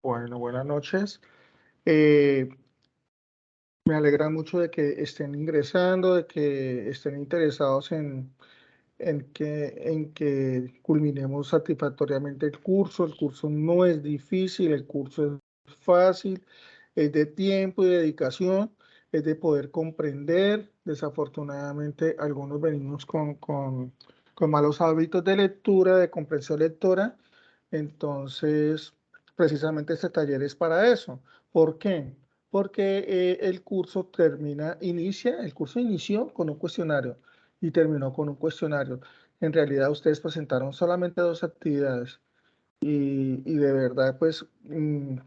Bueno, buenas noches. Eh, Me alegra mucho de que estén ingresando, de que estén interesados en que culminemos satisfactoriamente el curso. El curso no es difícil, el curso es fácil, es de tiempo y dedicación, es de poder comprender. Desafortunadamente, algunos venimos con malos hábitos de lectura, de comprensión lectora. Entonces, precisamente este taller es para eso. ¿Por qué? Porque el curso inició con un cuestionario y terminó con un cuestionario. En realidad ustedes presentaron solamente dos actividades y de verdad pues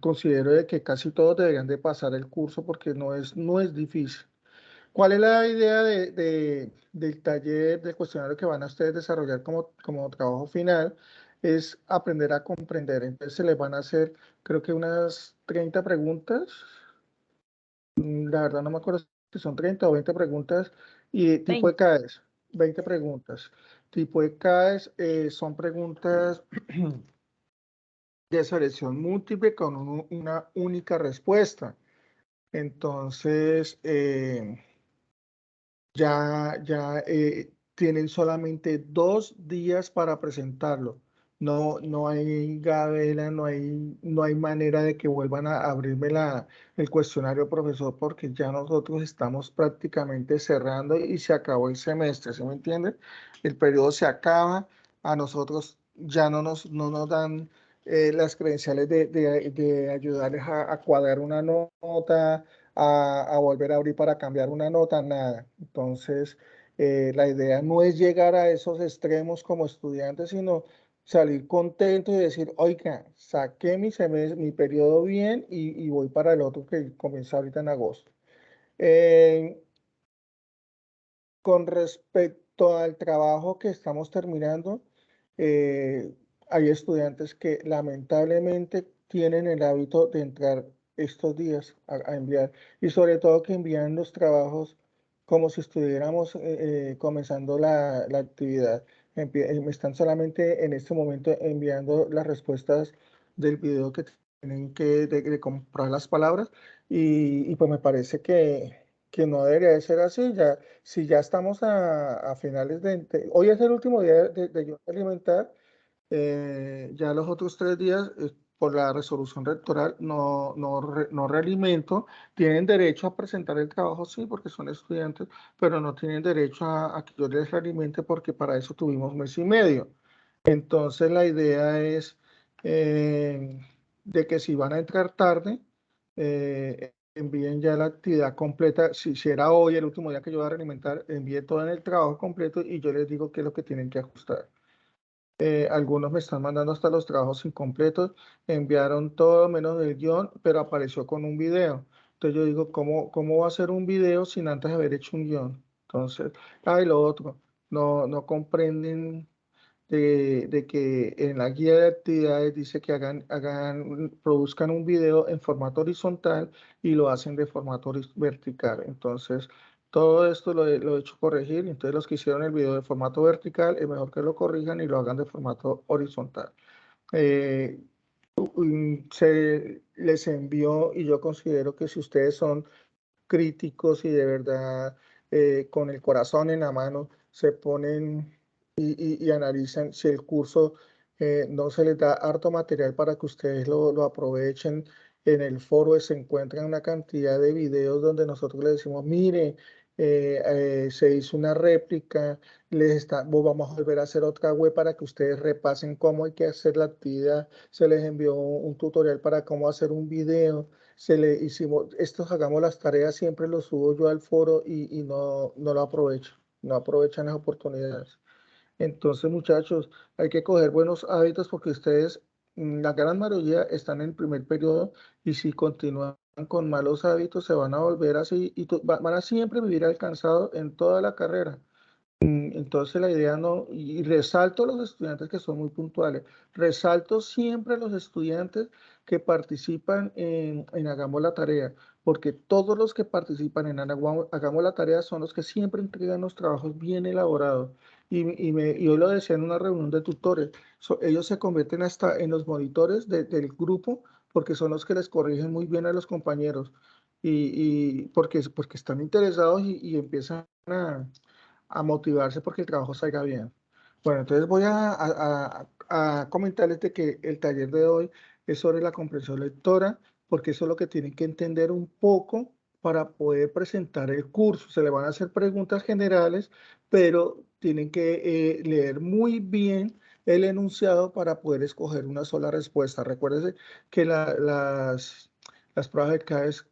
considero de que casi todos deberían de pasar el curso porque no es difícil. ¿Cuál es la idea del taller, del cuestionario que van a ustedes desarrollar como trabajo final? Es aprender a comprender. Entonces se les van a hacer creo que unas 30 preguntas. La verdad no me acuerdo si son 30 o 20 preguntas y tipo de 20. CAES, 20 preguntas. Tipo de CAES son preguntas de selección múltiple con una única respuesta. Entonces, ya tienen solamente 2 días para presentarlo. No hay gabela, no hay manera de que vuelvan a abrirme el cuestionario, profesor, porque ya nosotros estamos prácticamente cerrando y se acabó el semestre, ¿sí me entienden? El periodo se acaba, a nosotros ya no nos dan las credenciales de ayudarles a cuadrar una nota, a volver a abrir para cambiar una nota, nada. Entonces, la idea no es llegar a esos extremos como estudiantes, sino salir contento y decir, oiga, saqué mi periodo bien y voy para el otro que comienza ahorita en agosto. Eh, con respecto al trabajo que estamos terminando, eh, hay estudiantes que lamentablemente tienen el hábito de entrar estos días a enviar y sobre todo que envían los trabajos como si estuviéramos comenzando la actividad. Me están solamente en este momento enviando las respuestas del video que tienen de comprar las palabras y pues me parece que no debería de ser así. Ya si ya estamos a finales hoy es el último día de Yo Alimentar, ya los otros 3 días, por la resolución rectoral, no realimento, tienen derecho a presentar el trabajo, sí, porque son estudiantes, pero no tienen derecho a que yo les realimente porque para eso tuvimos mes y medio. Entonces la idea es eh, de que si van a entrar tarde, envíen ya la actividad completa. Si era hoy el último día que yo voy a alimentar, envíen todo en el trabajo completo y yo les digo qué es lo que tienen que ajustar. Algunos me están mandando hasta los trabajos incompletos, enviaron todo menos el guión, pero apareció con un video. Entonces yo digo, ¿cómo va a ser un video sin antes haber hecho un guión? Entonces, lo otro, no comprenden de que en la guía de actividades dice que produzcan un video en formato horizontal y lo hacen de formato vertical. Entonces, todo esto lo he hecho corregir. Entonces, los que hicieron el video de formato vertical, es mejor que lo corrijan y lo hagan de formato horizontal. Eh, Se les envió y yo considero que si ustedes son críticos y de verdad con el corazón en la mano se ponen y analizan si el curso no se les da harto material para que ustedes lo aprovechen. En el foro se encuentran una cantidad de videos donde nosotros les decimos, mire, se hizo una réplica, vamos a volver a hacer otra web para que ustedes repasen cómo hay que hacer la actividad, se les envió un tutorial para cómo hacer un video, hagamos las tareas, siempre lo subo yo al foro y no lo aprovecho, no aprovechan las oportunidades. Entonces, muchachos, hay que coger buenos hábitos porque ustedes, la gran mayoría, están en el primer periodo y si continúan con malos hábitos, se van a volver así y van a siempre vivir alcanzados en toda la carrera. Entonces la idea no, y resalto a los estudiantes que son muy puntuales, resalto siempre a los estudiantes que participan en Hagamos la Tarea, porque todos los que participan en Hagamos la Tarea son los que siempre entregan los trabajos bien elaborados. Y hoy lo decía en una reunión de tutores, ellos se convierten hasta en los monitores del grupo porque son los que les corrigen muy bien a los compañeros y porque están interesados y empiezan a motivarse porque el trabajo salga bien. Bueno, entonces voy a comentarles de que el taller de hoy es sobre la comprensión lectora, porque eso es lo que tienen que entender un poco para poder presentar el curso. Se le van a hacer preguntas generales, pero tienen que leer muy bien el enunciado para poder escoger una sola respuesta. Recuérdense que las pruebas de CAES,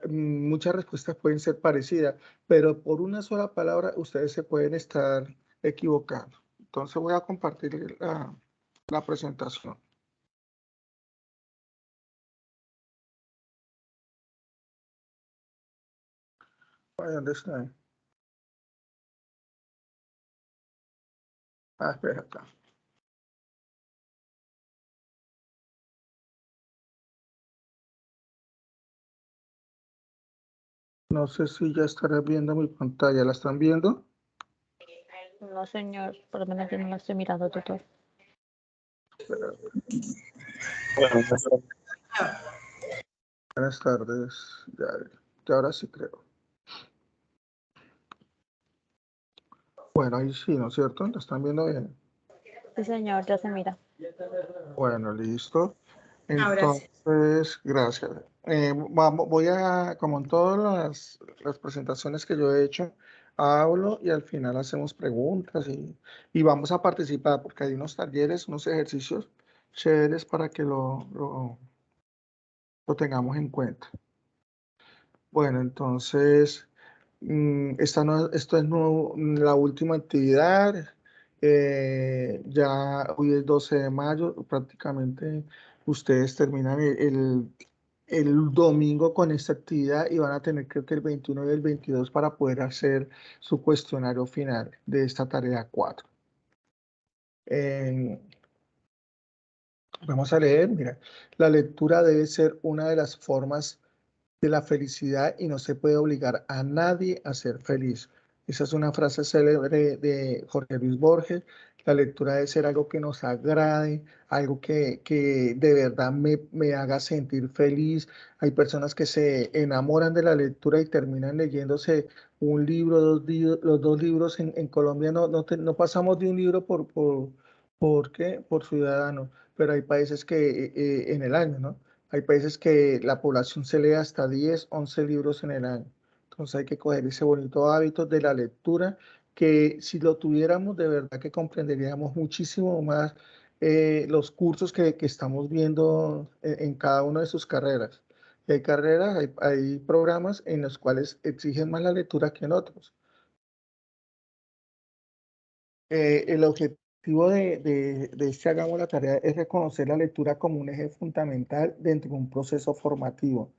muchas respuestas pueden ser parecidas, pero por una sola palabra ustedes se pueden estar equivocando. Entonces voy a compartir la presentación. ¿Dónde está? Ah, espera acá. No sé si ya estará viendo mi pantalla. ¿La están viendo? No, señor, por lo menos yo no la estoy mirando, tutor. Buenas tardes. Ya ahora sí creo. Bueno, ahí sí, ¿no es cierto? ¿La están viendo bien? Sí, señor, ya se mira. Bueno, listo. Entonces, gracias. Voy a, como en todas las presentaciones que yo he hecho, hablo y al final hacemos preguntas y vamos a participar porque hay unos talleres, unos ejercicios chéveres para que lo tengamos en cuenta. Bueno, entonces, esto es la última actividad. Ya hoy es 12 de mayo, prácticamente ustedes terminan el domingo con esta actividad y van a tener creo que el 21 y el 22 para poder hacer su cuestionario final de esta tarea 4. Vamos a leer, mira, la lectura debe ser una de las formas de la felicidad y no se puede obligar a nadie a ser feliz. Esa es una frase célebre de Jorge Luis Borges. La lectura debe ser algo que nos agrade, algo que de verdad me haga sentir feliz. Hay personas que se enamoran de la lectura y terminan leyéndose un libro, los dos libros en Colombia no pasamos de un libro ¿por qué? Por ciudadano, pero hay países que en el año, ¿no? Hay países que la población se lee hasta 10, 11 libros en el año. Entonces hay que coger ese bonito hábito de la lectura, que si lo tuviéramos, de verdad que comprenderíamos muchísimo más los cursos que estamos viendo en cada una de sus carreras. Y hay carreras, hay programas en los cuales exigen más la lectura que en otros. El objetivo de este Hagamos la Tarea es reconocer la lectura como un eje fundamental dentro de un proceso formativo.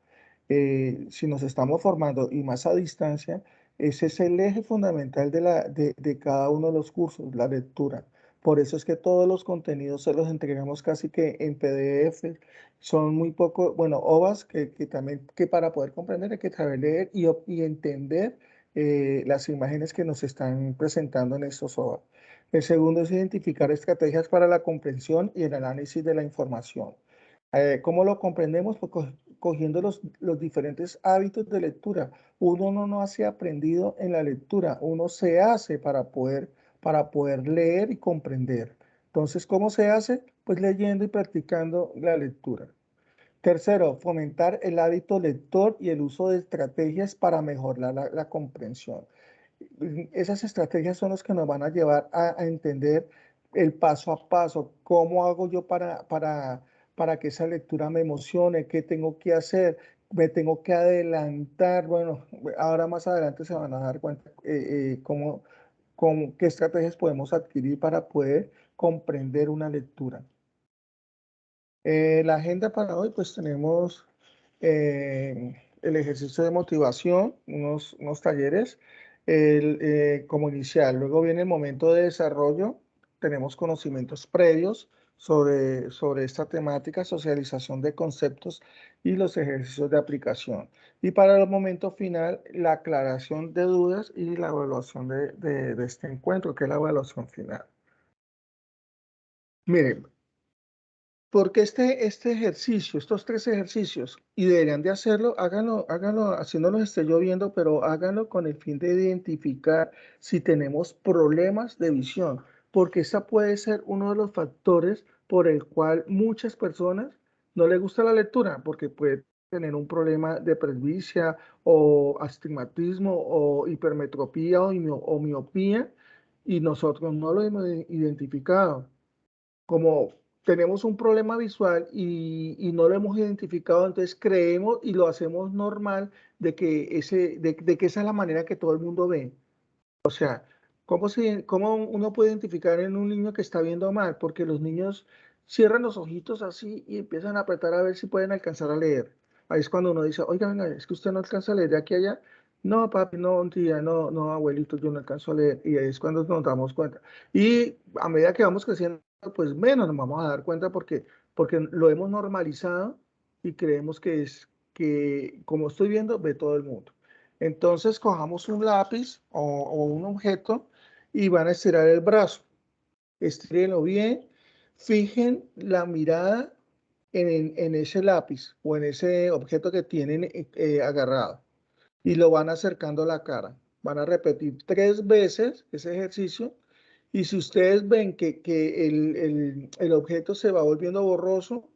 Si nos estamos formando y más a distancia, ese es el eje fundamental de cada uno de los cursos, la lectura. Por eso es que todos los contenidos se los entregamos casi que en PDF. Son muy poco, bueno, OVAs que también, que para poder comprender hay que saber leer y entender las imágenes que nos están presentando en estos OVAs. El segundo es identificar estrategias para la comprensión y el análisis de la información. ¿Cómo lo comprendemos? Pues cogiendo los diferentes hábitos de lectura. Uno no nace aprendido en la lectura, uno se hace para poder leer y comprender. Entonces, ¿cómo se hace? Pues leyendo y practicando la lectura. Tercero, fomentar el hábito lector y el uso de estrategias para mejorar la comprensión. Esas estrategias son las que nos van a llevar a entender el paso a paso, cómo hago yo para que esa lectura me emocione, qué tengo que hacer, me tengo que adelantar. Bueno, ahora más adelante se van a dar cuenta qué estrategias podemos adquirir para poder comprender una lectura. La agenda para hoy, pues tenemos el ejercicio de motivación, unos talleres como inicial. Luego viene el momento de desarrollo. Tenemos conocimientos previos sobre esta temática, socialización de conceptos y los ejercicios de aplicación. Y para el momento final, la aclaración de dudas y la evaluación de este encuentro, que es la evaluación final. Miren, porque este ejercicio, estos 3 ejercicios, y deberían de hacerlo, háganlo, así no los esté yo viendo, pero háganlo con el fin de identificar si tenemos problemas de visión, porque esa puede ser uno de los factores por el cual muchas personas no les gusta la lectura, porque puede tener un problema de presbicia o astigmatismo o hipermetropía o miopía, y nosotros no lo hemos identificado. Como tenemos un problema visual y no lo hemos identificado, entonces creemos y lo hacemos normal de que esa es la manera que todo el mundo ve. O sea, ¿cómo uno puede identificar en un niño que está viendo mal? Porque los niños cierran los ojitos así y empiezan a apretar a ver si pueden alcanzar a leer. Ahí es cuando uno dice, oiga, venga, es que usted no alcanza a leer de aquí a allá. No, papi, no, tía, no, no, abuelito, yo no alcanzo a leer. Y ahí es cuando nos damos cuenta. Y a medida que vamos creciendo, pues menos nos vamos a dar cuenta porque lo hemos normalizado y creemos que como estoy viendo, ve todo el mundo. Entonces cojamos un lápiz o un objeto y van a estirar el brazo. Estírenlo bien, fijen la mirada en ese lápiz o en ese objeto que tienen agarrado y lo van acercando a la cara. Van a repetir 3 veces ese ejercicio y si ustedes ven que el objeto se va volviendo borroso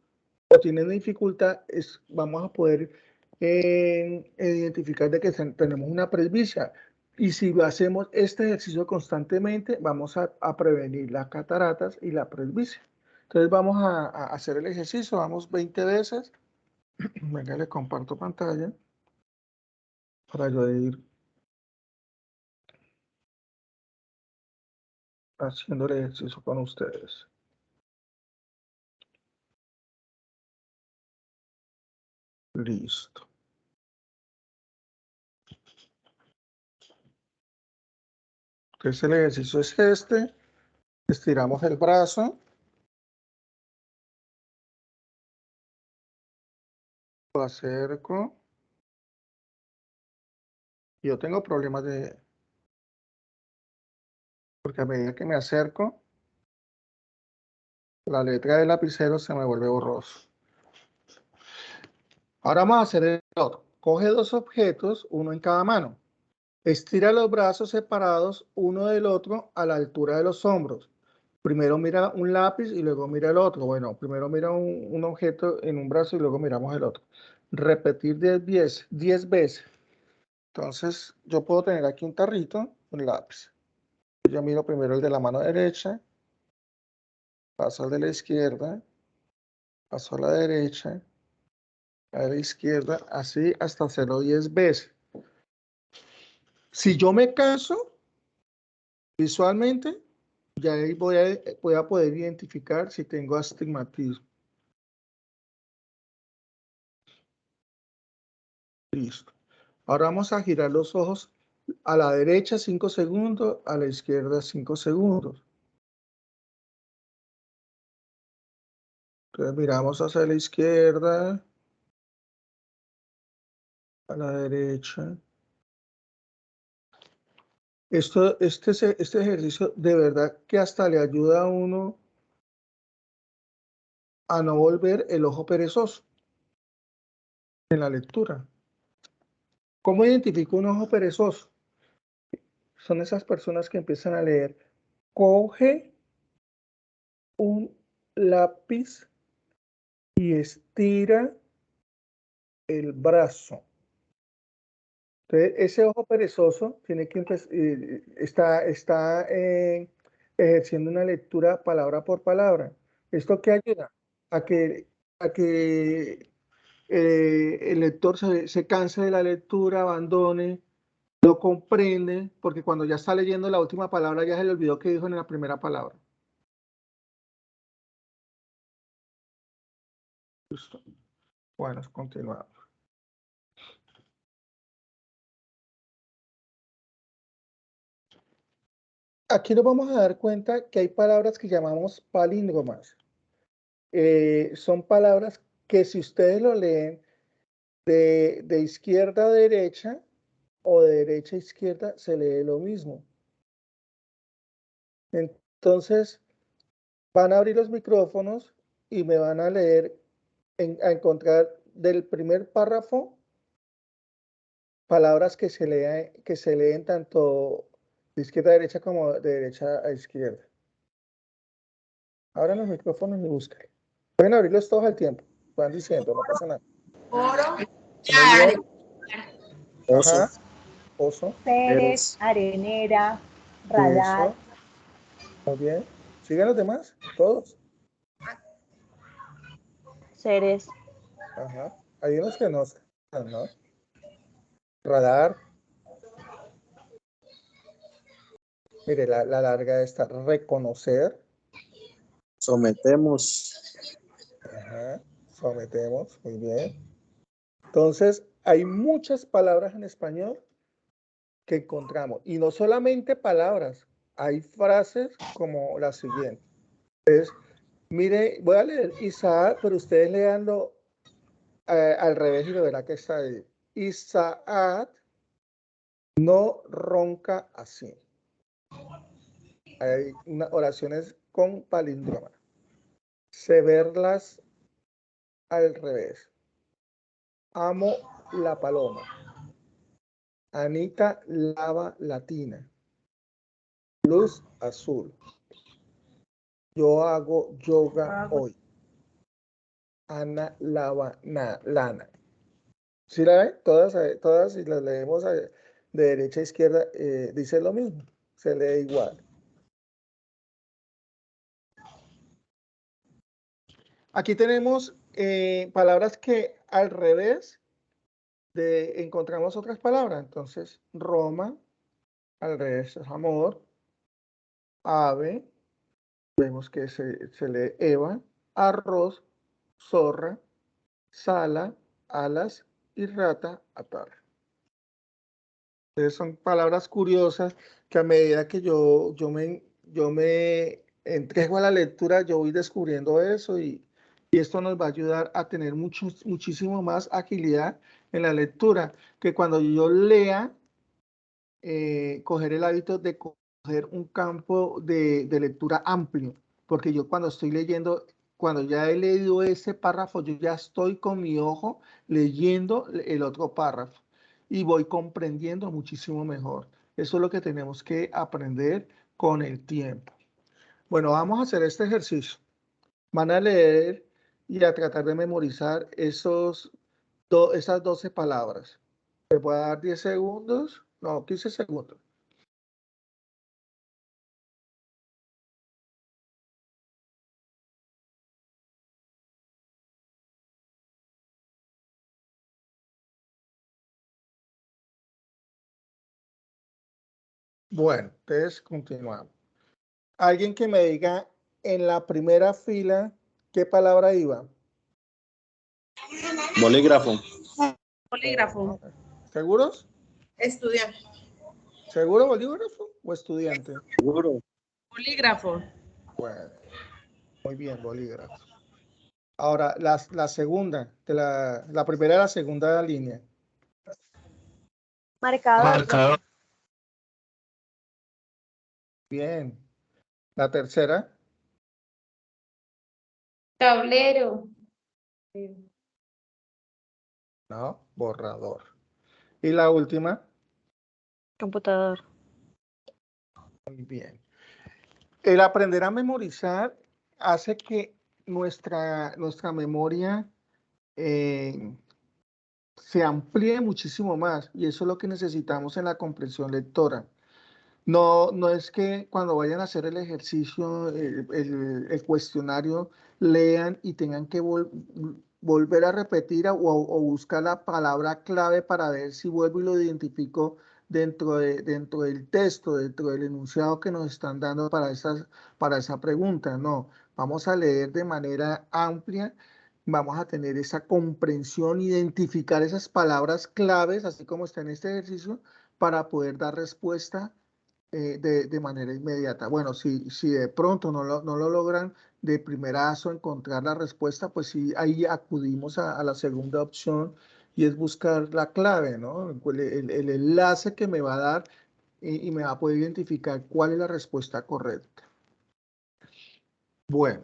o tienen dificultad, vamos a poder identificar de que tenemos una presbicia. Y si hacemos este ejercicio constantemente, vamos a prevenir las cataratas y la presbicia. Entonces vamos a hacer el ejercicio, vamos 20 veces. Venga, le comparto pantalla para yo ir haciendo el ejercicio con ustedes. Listo. Entonces el ejercicio es este. Estiramos el brazo. Lo acerco. Yo tengo problemas porque a medida que me acerco, la letra del lapicero se me vuelve borroso. Ahora vamos a hacer el otro. Coge 2 objetos, uno en cada mano. Estira los brazos separados uno del otro a la altura de los hombros. Primero mira un lápiz y luego mira el otro. Bueno, primero mira un objeto en un brazo y luego miramos el otro. Repetir 10 veces. Entonces, yo puedo tener aquí un tarrito, un lápiz. Yo miro primero el de la mano derecha, paso al de la izquierda, paso a la derecha, a la izquierda, así hasta hacerlo 10 veces. Si yo me canso visualmente, ya ahí voy a poder identificar si tengo astigmatismo. Listo. Ahora vamos a girar los ojos a la derecha 5 segundos, a la izquierda 5 segundos. Entonces miramos hacia la izquierda, a la derecha. Este ejercicio de verdad que hasta le ayuda a uno a no volver el ojo perezoso en la lectura. ¿Cómo identifico un ojo perezoso? Son esas personas que empiezan a leer. Coge un lápiz y estira el brazo. Entonces, ese ojo perezoso tiene que está ejerciendo una lectura palabra por palabra. ¿Esto qué ayuda? A que el lector se canse de la lectura, abandone, no comprende, porque cuando ya está leyendo la última palabra ya se le olvidó qué dijo en la primera palabra. Listo. Bueno, continuamos. Aquí nos vamos a dar cuenta que hay palabras que llamamos palíndromas. Son palabras que si ustedes lo leen de izquierda a derecha o de derecha a izquierda, se lee lo mismo. Entonces, van a abrir los micrófonos y me van a leer, a encontrar del primer párrafo palabras que se leen tanto de izquierda a derecha como de derecha a izquierda. Abran los micrófonos y busquen. Pueden abrirlos todos al tiempo. Van diciendo, no pasa nada. Oro, Muy bien. Ajá. Oso. Pérez, arenera, radar. Eso. Muy bien. ¿Siguen los demás? Todos. Seres. Ajá. Hay unos que no están, ¿no? Radar. Mire, la larga está reconocer. Sometemos. Ajá. Sometemos. Muy bien. Entonces, hay muchas palabras en español que encontramos. Y no solamente palabras, hay frases como la siguiente. Entonces, mire, voy a leer Isaac, pero ustedes leanlo al revés y lo verá que está ahí. Isaac no ronca así. Hay oraciones con palíndroma. Se verlas al revés. Amo la paloma. Anita lava latina. Luz azul. Yo hago yoga hoy. Ana lava lana. ¿Sí la ven? Todas si las leemos de derecha a izquierda, dice lo mismo. Se lee igual. Aquí tenemos palabras que al revés encontramos otras palabras. Entonces, Roma, al revés es amor. Ave, vemos que se lee Eva. Arroz, zorra. Sala, alas y rata, atar. Entonces son palabras curiosas que a medida que yo me entrego a la lectura, yo voy descubriendo eso y esto nos va a ayudar a tener muchísimo más agilidad en la lectura, que cuando yo lea, coger el hábito de coger un campo de lectura amplio, porque yo cuando estoy leyendo, cuando ya he leído ese párrafo, yo ya estoy con mi ojo leyendo el otro párrafo y voy comprendiendo muchísimo mejor. Eso es lo que tenemos que aprender con el tiempo. Bueno, vamos a hacer este ejercicio. Van a leer y a tratar de memorizar esas 12 palabras. Les voy a dar 10 segundos, no, 15 segundos. Bueno, entonces continuamos. Alguien que me diga en la primera fila qué palabra iba. Bolígrafo. bolígrafo, ¿Seguros? estudiante, ¿Seguro bolígrafo o estudiante? Seguro. bolígrafo, Bueno, muy bien, bolígrafo. Ahora, la segunda, la primera y la segunda línea. Marcador. Bien. La tercera. tablero, No, borrador. Y la última. Computador. Muy bien. El aprender a memorizar hace que nuestra memoria se amplíe muchísimo más y eso es lo que necesitamos en la comprensión lectora. No es que cuando vayan a hacer el ejercicio, el cuestionario, lean y tengan que volver a repetir o buscar la palabra clave para ver si vuelvo y lo identifico dentro del texto, dentro del enunciado que nos están dando para esa pregunta. No, vamos a leer de manera amplia, vamos a tener esa comprensión, identificar esas palabras claves, así como está en este ejercicio, para poder dar respuesta de manera inmediata. Bueno, si de pronto no lo logran de primerazo encontrar la respuesta, pues sí, ahí acudimos a la segunda opción y es buscar la clave, ¿no? El enlace que me va a dar y me va a poder identificar cuál es la respuesta correcta. Bueno,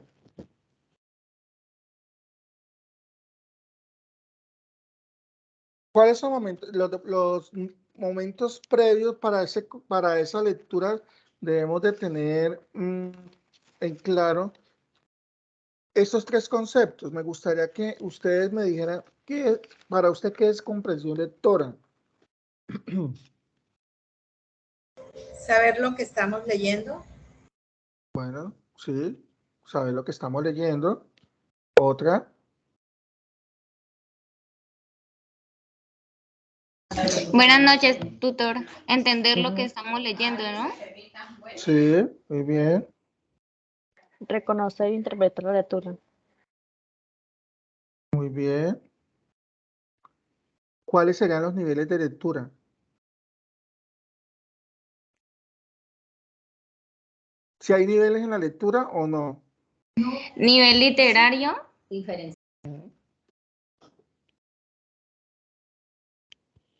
¿Cuáles son los momentos previos para esa lectura? Debemos de tener en claro estos tres conceptos. Me gustaría que ustedes me dijeran para usted qué es comprensión lectora. Saber lo que estamos leyendo. Bueno, sí, saber lo que estamos leyendo. Otra. Buenas noches, tutor. Entender lo que estamos leyendo, ¿no? Sí, muy bien. Reconocer e interpretar la lectura. Muy bien. ¿Cuáles serían los niveles de lectura? ¿Si hay niveles en la lectura o no? Nivel literario.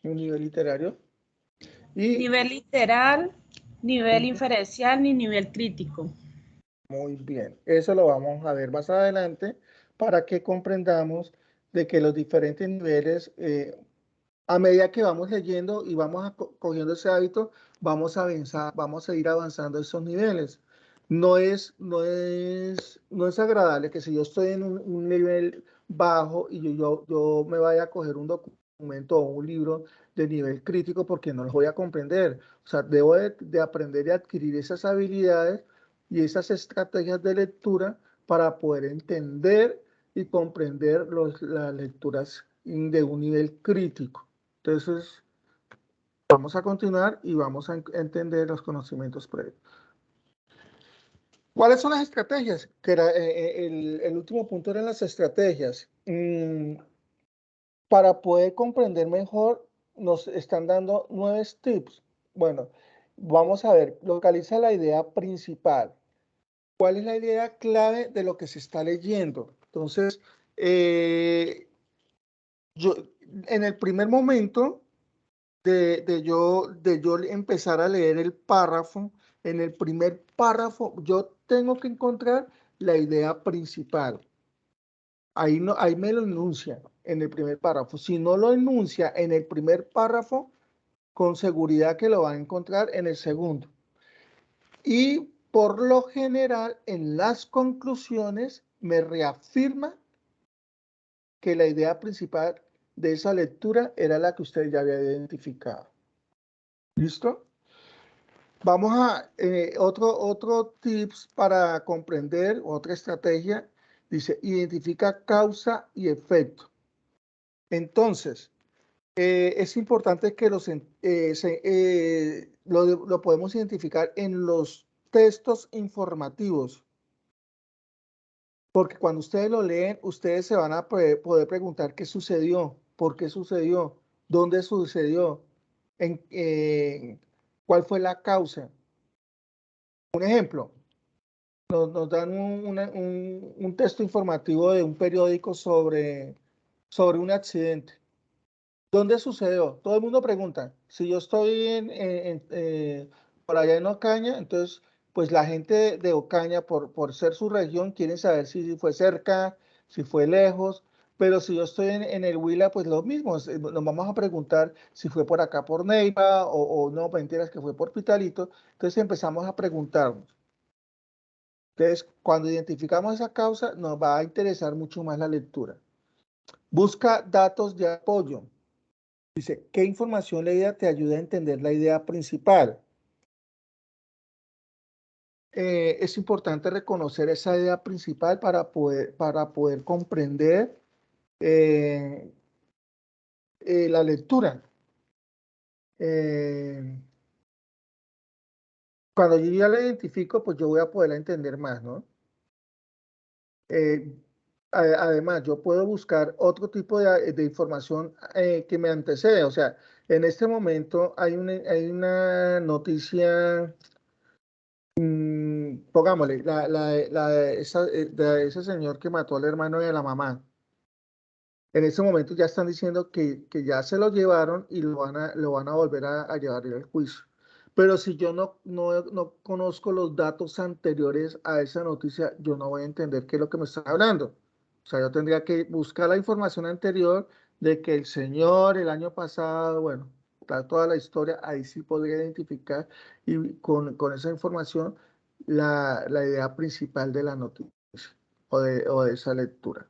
Un nivel literario. Y Nivel literal, nivel inferencial ni nivel crítico. muy bien. Eso lo vamos a ver más adelante para que comprendamos de que los diferentes niveles, a medida que vamos leyendo y vamos cogiendo ese hábito, vamos a avanzar, vamos a ir avanzando esos niveles. No es agradable que si yo estoy en un nivel bajo y yo me vaya a coger un documento o un libro de nivel crítico porque no los voy a comprender. O sea, debo de aprender y adquirir esas habilidades y esas estrategias de lectura para poder entender y comprender las lecturas de un nivel crítico. Entonces, vamos a continuar y vamos a entender los conocimientos previos. ¿Cuáles son las estrategias? Que era, el último punto eran las estrategias. Para poder comprender mejor, nos están dando 9 tips. Bueno, vamos a ver, localiza la idea principal. ¿Cuál es la idea clave de lo que se está leyendo? Entonces, yo, en el primer momento de yo empezar a leer el párrafo, en el primer párrafo, yo tengo que encontrar la idea principal. Ahí me lo enuncia en el primer párrafo. Si no lo enuncia en el primer párrafo, con seguridad que lo va a encontrar en el segundo. Y por lo general, en las conclusiones, me reafirma que la idea principal de esa lectura era la que usted ya había identificado. ¿Listo? Vamos a otro tips para comprender, otra estrategia, dice, identifica causa y efecto. Entonces, es importante que lo podemos identificar en los textos informativos, porque cuando ustedes lo leen, ustedes se van a poder preguntar qué sucedió, por qué sucedió, dónde sucedió, cuál fue la causa. Un ejemplo, nos dan un texto informativo de un periódico sobre un accidente. ¿Dónde sucedió? Todo el mundo pregunta. Si yo estoy por allá en Ocaña, entonces, pues la gente de Ocaña, por ser su región, quieren saber si fue cerca, si fue lejos. Pero si yo estoy en el Huila, pues lo mismo. Nos vamos a preguntar si fue por acá por Neiva o no, mentiras, que fue por Pitalito. Entonces empezamos a preguntarnos. Entonces, cuando identificamos esa causa, nos va a interesar mucho más la lectura. Busca datos de apoyo. Dice, ¿qué información leída te ayuda a entender la idea principal? Es importante reconocer esa idea principal para poder comprender la lectura. Cuando yo ya la identifico, pues yo voy a poderla entender más, ¿no? Además, yo puedo buscar otro tipo de información que me antecede. O sea, en este momento hay una noticia, pongámosle, de ese señor que mató al hermano de la mamá. En este momento ya están diciendo que ya se lo llevaron y lo van a volver a llevar al juicio. Pero si yo no conozco los datos anteriores a esa noticia, yo no voy a entender qué es lo que me está hablando. O sea, yo tendría que buscar la información anterior de que el señor el año pasado, bueno, está toda la historia, ahí sí podría identificar y con esa información la idea principal de la noticia o de esa lectura.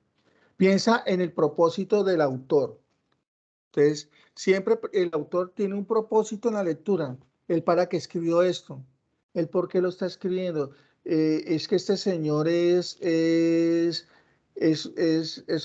Piensa en el propósito del autor. Entonces, siempre el autor tiene un propósito en la lectura, el para qué escribió esto, el por qué lo está escribiendo. Es que este señor es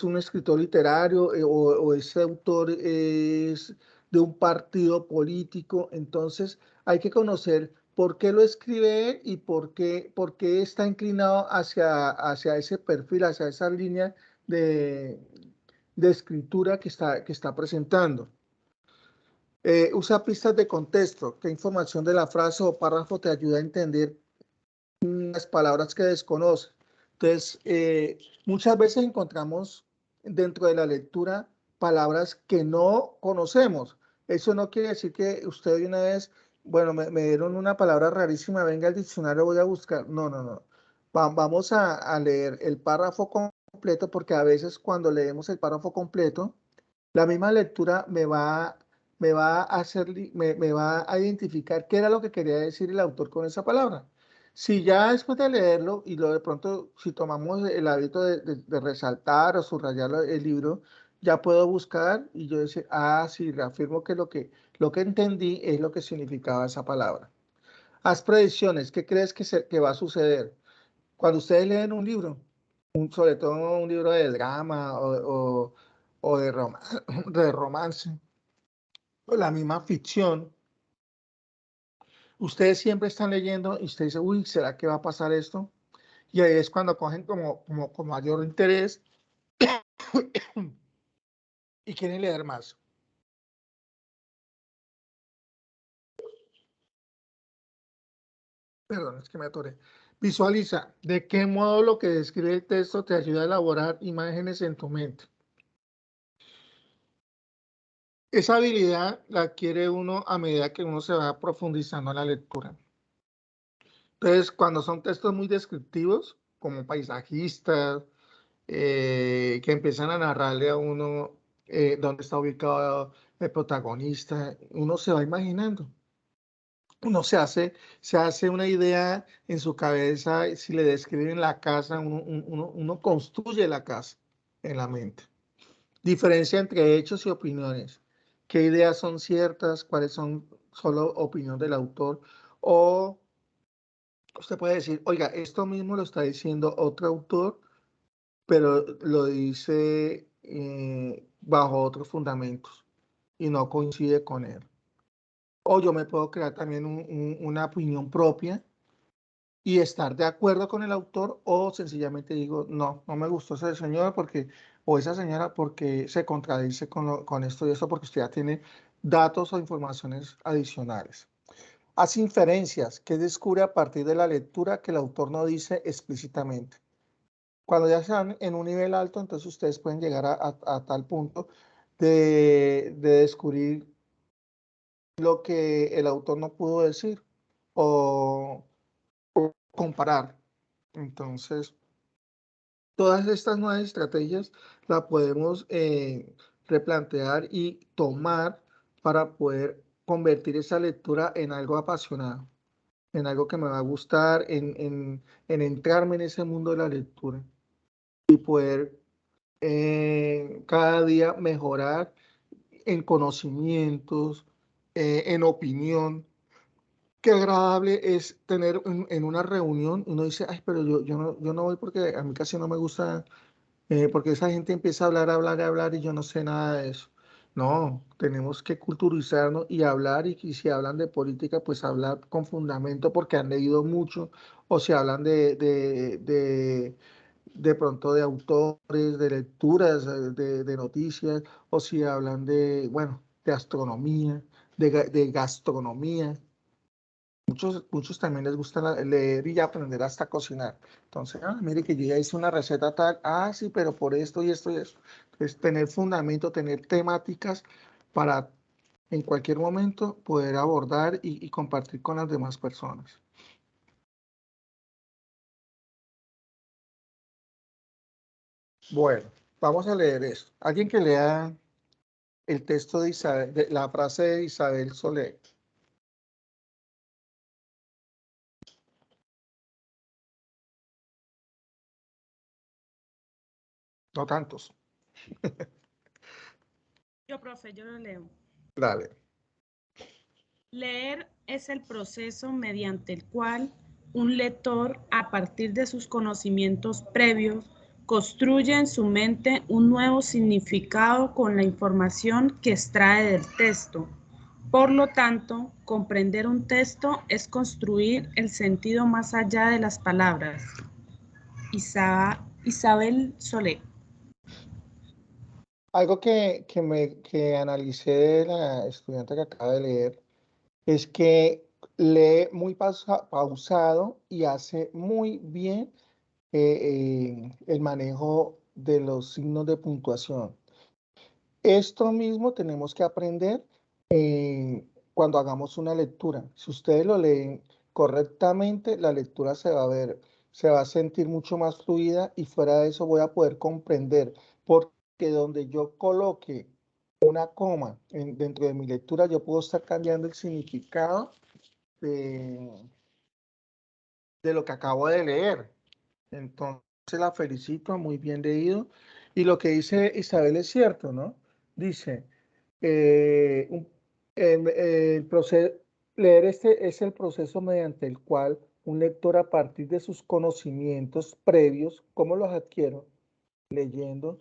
un escritor literario o este autor es de un partido político. Entonces, hay que conocer por qué lo escribe él y por qué está inclinado hacia ese perfil, hacia esa línea de, de escritura que está presentando. Usa pistas de contexto. ¿Qué información de la frase o párrafo te ayuda a entender las palabras que desconoce? Entonces, muchas veces encontramos dentro de la lectura palabras que no conocemos. Eso no quiere decir que usted de una vez, bueno, me dieron una palabra rarísima, venga al diccionario, voy a buscar. No, no, no. Vamos a leer el párrafo completo porque a veces cuando leemos el párrafo completo, la misma lectura me va a hacer, me va a identificar qué era lo que quería decir el autor con esa palabra. Si ya después de leerlo y lo de pronto, si tomamos el hábito de resaltar o subrayar el libro, ya puedo buscar y yo decir, ah, sí, reafirmo que lo que entendí es lo que significaba esa palabra. Haz predicciones, ¿qué crees que va a suceder? Cuando ustedes leen un libro, sobre todo un libro de drama o de romance, o la misma ficción, ustedes siempre están leyendo y ustedes dicen, uy, ¿será que va a pasar esto? Y ahí es cuando cogen con mayor interés y quieren leer más. Perdón, es que me atoré. Visualiza de qué modo lo que describe el texto te ayuda a elaborar imágenes en tu mente. Esa habilidad la adquiere uno a medida que uno se va profundizando en la lectura. Entonces, cuando son textos muy descriptivos, como paisajistas, que empiezan a narrarle a uno dónde está ubicado el protagonista, uno se va imaginando. Uno se hace una idea en su cabeza, si le describen la casa, uno construye la casa en la mente. Diferencia entre hechos y opiniones. ¿Qué ideas son ciertas? ¿Cuáles son solo opinión del autor? O usted puede decir, oiga, esto mismo lo está diciendo otro autor, pero lo dice bajo otros fundamentos y no coincide con él. O yo me puedo crear también una opinión propia y estar de acuerdo con el autor o sencillamente digo, no, no me gustó ese señor porque, o esa señora porque se contradice con esto y esto porque usted ya tiene datos o informaciones adicionales. Haz inferencias que descubre a partir de la lectura que el autor no dice explícitamente. Cuando ya están en un nivel alto, entonces ustedes pueden llegar a tal punto de descubrir lo que el autor no pudo decir o comparar. Entonces, todas estas nuevas estrategias las podemos replantear y tomar para poder convertir esa lectura en algo apasionado, en algo que me va a gustar, en entrarme en ese mundo de la lectura y poder cada día mejorar en conocimientos, en opinión. Qué agradable es tener en una reunión, uno dice, ay, pero yo no voy porque a mí casi no me gusta, porque esa gente empieza a hablar, hablar, hablar y yo no sé nada de eso. No, tenemos que culturizarnos y hablar y si hablan de política, pues hablar con fundamento porque han leído mucho o si hablan de pronto de autores, de lecturas, de noticias o si hablan de, bueno, de astronomía, de gastronomía. Muchos también les gusta leer y aprender hasta cocinar. Entonces, mire que yo ya hice una receta tal, sí, pero por esto y esto y esto. Entonces, tener fundamento, tener temáticas para en cualquier momento poder abordar y compartir con las demás personas. Bueno, vamos a leer esto. Alguien que lea el texto de Isabel, la frase de Isabel Soler. No tantos. Profe, yo lo leo. Dale. Leer es el proceso mediante el cual un lector, a partir de sus conocimientos previos, construye en su mente un nuevo significado con la información que extrae del texto. Por lo tanto, comprender un texto es construir el sentido más allá de las palabras. Isabel Soler. Algo que analicé de la estudiante que acaba de leer es que lee muy pausado y hace muy bien el manejo de los signos de puntuación. Esto mismo tenemos que aprender cuando hagamos una lectura. Si ustedes lo leen correctamente, la lectura se va a sentir mucho más fluida y fuera de eso voy a poder comprender, porque donde yo coloque una coma dentro de mi lectura, yo puedo estar cambiando el significado de lo que acabo de leer. Entonces la felicito, muy bien leído. Y lo que dice Isabel es cierto, ¿no? Dice, leer este es el proceso mediante el cual un lector a partir de sus conocimientos previos, ¿cómo los adquiero? Leyendo,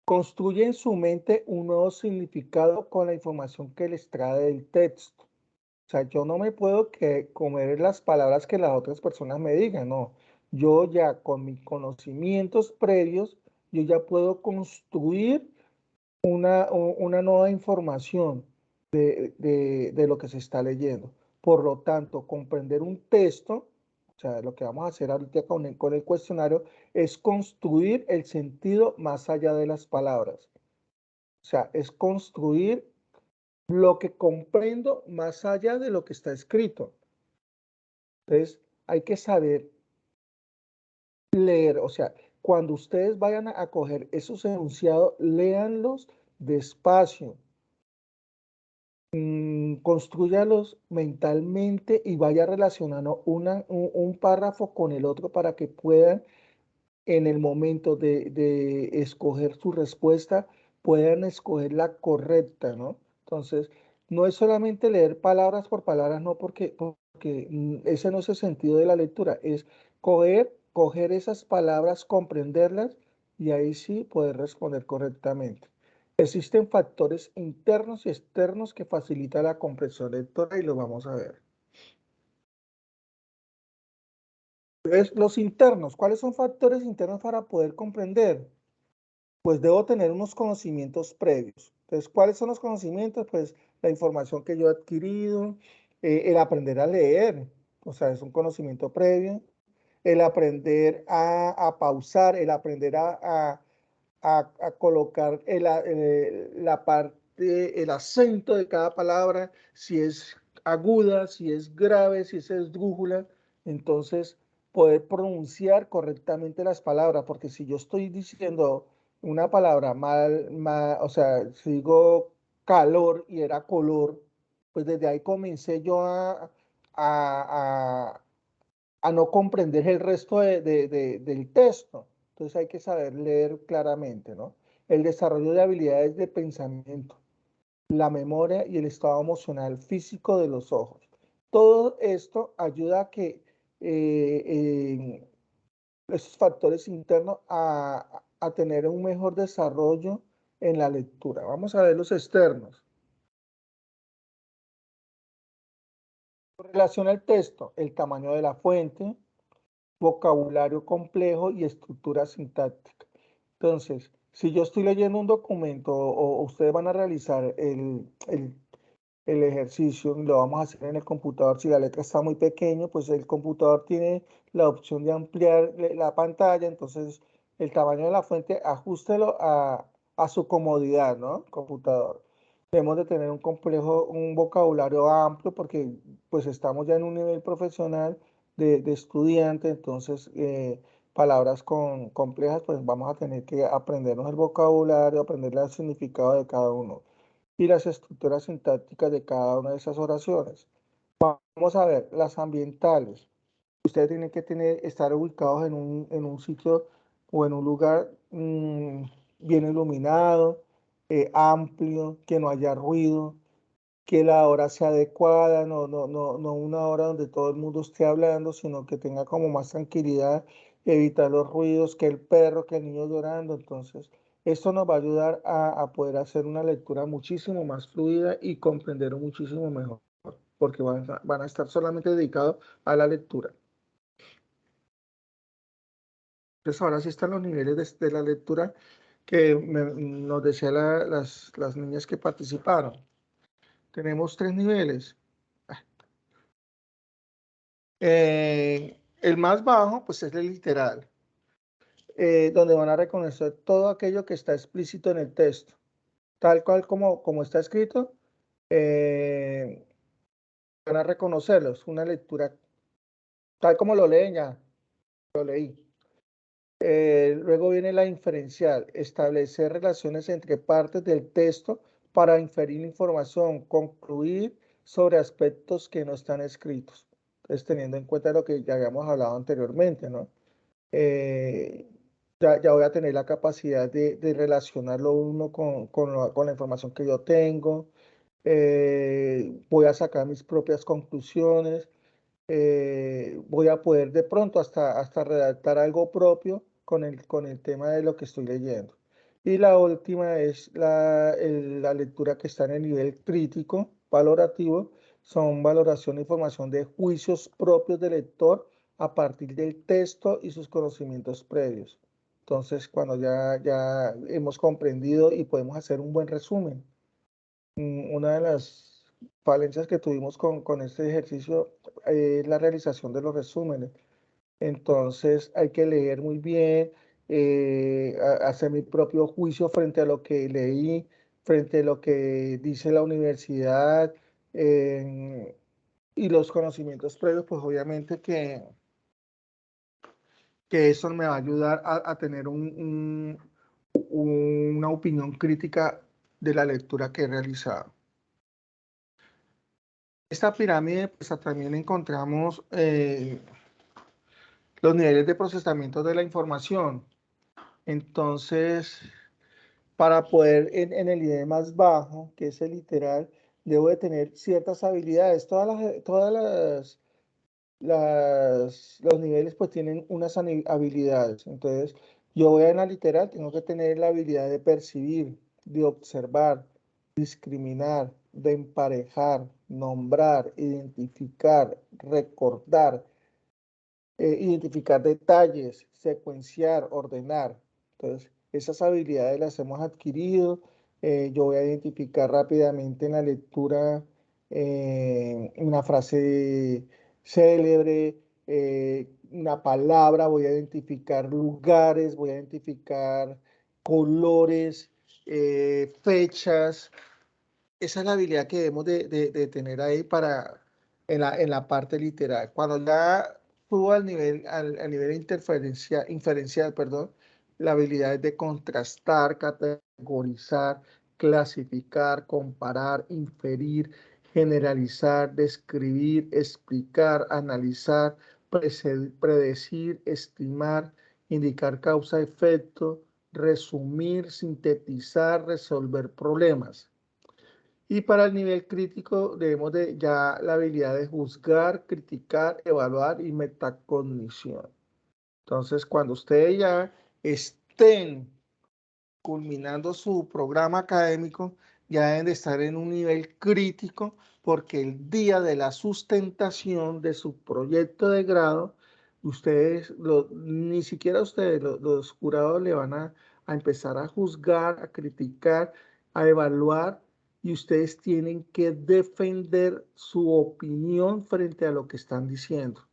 construye en su mente un nuevo significado con la información que les trae del texto. O sea, yo no me puedo comer las palabras que las otras personas me digan, no. Yo ya con mis conocimientos previos, yo ya puedo construir una nueva información de lo que se está leyendo. Por lo tanto, comprender un texto, o sea, lo que vamos a hacer ahorita con el cuestionario, es construir el sentido más allá de las palabras. O sea, es construir lo que comprendo más allá de lo que está escrito. Entonces, hay que saber leer, o sea, cuando ustedes vayan a coger esos enunciados, léanlos despacio, construyalos mentalmente y vaya relacionando un párrafo con el otro para que puedan, en el momento de escoger su respuesta, puedan escoger la correcta, ¿no? Entonces, no es solamente leer palabras por palabras, no, porque ese no es el sentido de la lectura, es coger esas palabras, comprenderlas y ahí sí poder responder correctamente. Existen factores internos y externos que facilitan la comprensión lectora y lo vamos a ver. Entonces, los internos, ¿cuáles son factores internos para poder comprender? Pues debo tener unos conocimientos previos. Entonces, ¿cuáles son los conocimientos? Pues la información que yo he adquirido, el aprender a leer, o sea, es un conocimiento previo, el aprender a pausar, el aprender a colocar la parte, el acento de cada palabra, si es aguda, si es grave, si es esdrújula, entonces poder pronunciar correctamente las palabras, porque si yo estoy diciendo una palabra mal, o sea, si digo calor y era color, pues desde ahí comencé yo a, a no comprender el resto del texto. Entonces hay que saber leer claramente, ¿no? El desarrollo de habilidades de pensamiento, la memoria y el estado emocional físico de los ojos. Todo esto ayuda a que esos factores internos a tener un mejor desarrollo en la lectura. Vamos a ver los externos. Con relación al texto, el tamaño de la fuente, vocabulario complejo y estructura sintáctica. Entonces, si yo estoy leyendo un documento o ustedes van a realizar el ejercicio, lo vamos a hacer en el computador, si la letra está muy pequeña, pues el computador tiene la opción de ampliar la pantalla, entonces el tamaño de la fuente, ajústelo a su comodidad, ¿no? Computador. Debemos de tener un vocabulario amplio porque pues estamos ya en un nivel profesional de estudiante, entonces palabras complejas, pues vamos a tener que aprendernos el vocabulario, aprender el significado de cada uno. y las estructuras sintácticas de cada una de esas oraciones. Vamos a ver, las ambientales. Ustedes tienen que estar ubicados en un sitio o en un lugar bien iluminado, amplio, que no haya ruido, que la hora sea adecuada, no una hora donde todo el mundo esté hablando, sino que tenga como más tranquilidad, evitar los ruidos, que el perro, que el niño llorando. Entonces, esto nos va a ayudar a poder hacer una lectura muchísimo más fluida y comprender muchísimo mejor, porque van a estar solamente dedicados a la lectura. Entonces, ahora sí están los niveles de la lectura que nos decían las niñas que participaron. Tenemos 3 niveles. El más bajo, pues es el literal, donde van a reconocer todo aquello que está explícito en el texto, tal cual como está escrito, van a reconocerlos, una lectura tal como lo leen, ya lo leí. Luego viene la inferencial, establecer relaciones entre partes del texto para inferir información, concluir sobre aspectos que no están escritos. Entonces, teniendo en cuenta lo que ya habíamos hablado anteriormente, ¿no? Ya voy a tener la capacidad de relacionarlo uno con la información que yo tengo. Voy a sacar mis propias conclusiones. Voy a poder de pronto hasta redactar algo propio con el tema de lo que estoy leyendo. Y la última es la lectura que está en el nivel crítico, valorativo. Son valoración e información de juicios propios del lector a partir del texto y sus conocimientos previos. Entonces, cuando ya hemos comprendido y podemos hacer un buen resumen. Una de las falencias que tuvimos con este ejercicio es la realización de los resúmenes. Entonces, hay que leer muy bien, hacer mi propio juicio frente a lo que leí, frente a lo que dice la universidad, y los conocimientos previos, pues obviamente que eso me va a ayudar a tener una opinión crítica de la lectura que he realizado. Esta pirámide, pues también encontramos los niveles de procesamiento de la información. Entonces, para poder en el nivel más bajo, que es el literal, debo de tener ciertas habilidades. Los niveles pues tienen unas habilidades. Entonces, yo voy a la literal, tengo que tener la habilidad de percibir, de observar, discriminar, de emparejar, nombrar, identificar, recordar, identificar detalles, secuenciar, ordenar. Entonces, esas habilidades las hemos adquirido. Yo voy a identificar rápidamente en la lectura una frase célebre, una palabra, voy a identificar lugares, voy a identificar colores, fechas. Esa es la habilidad que debemos de tener ahí en la parte literal. Cuando ya subo al nivel inferencial, perdón, la habilidad es de contrastar, categorizar, clasificar, comparar, inferir, generalizar, describir, explicar, analizar, predecir, estimar, indicar causa-efecto, resumir, sintetizar, resolver problemas. Y para el nivel crítico debemos de ya la habilidad de juzgar, criticar, evaluar y metacognición. Entonces, cuando ustedes ya estén culminando su programa académico, ya deben de estar en un nivel crítico, porque el día de la sustentación de su proyecto de grado, ni siquiera ustedes, los jurados le van a empezar a juzgar, a criticar, a evaluar, y ustedes tienen que defender su opinión frente a lo que están diciendo.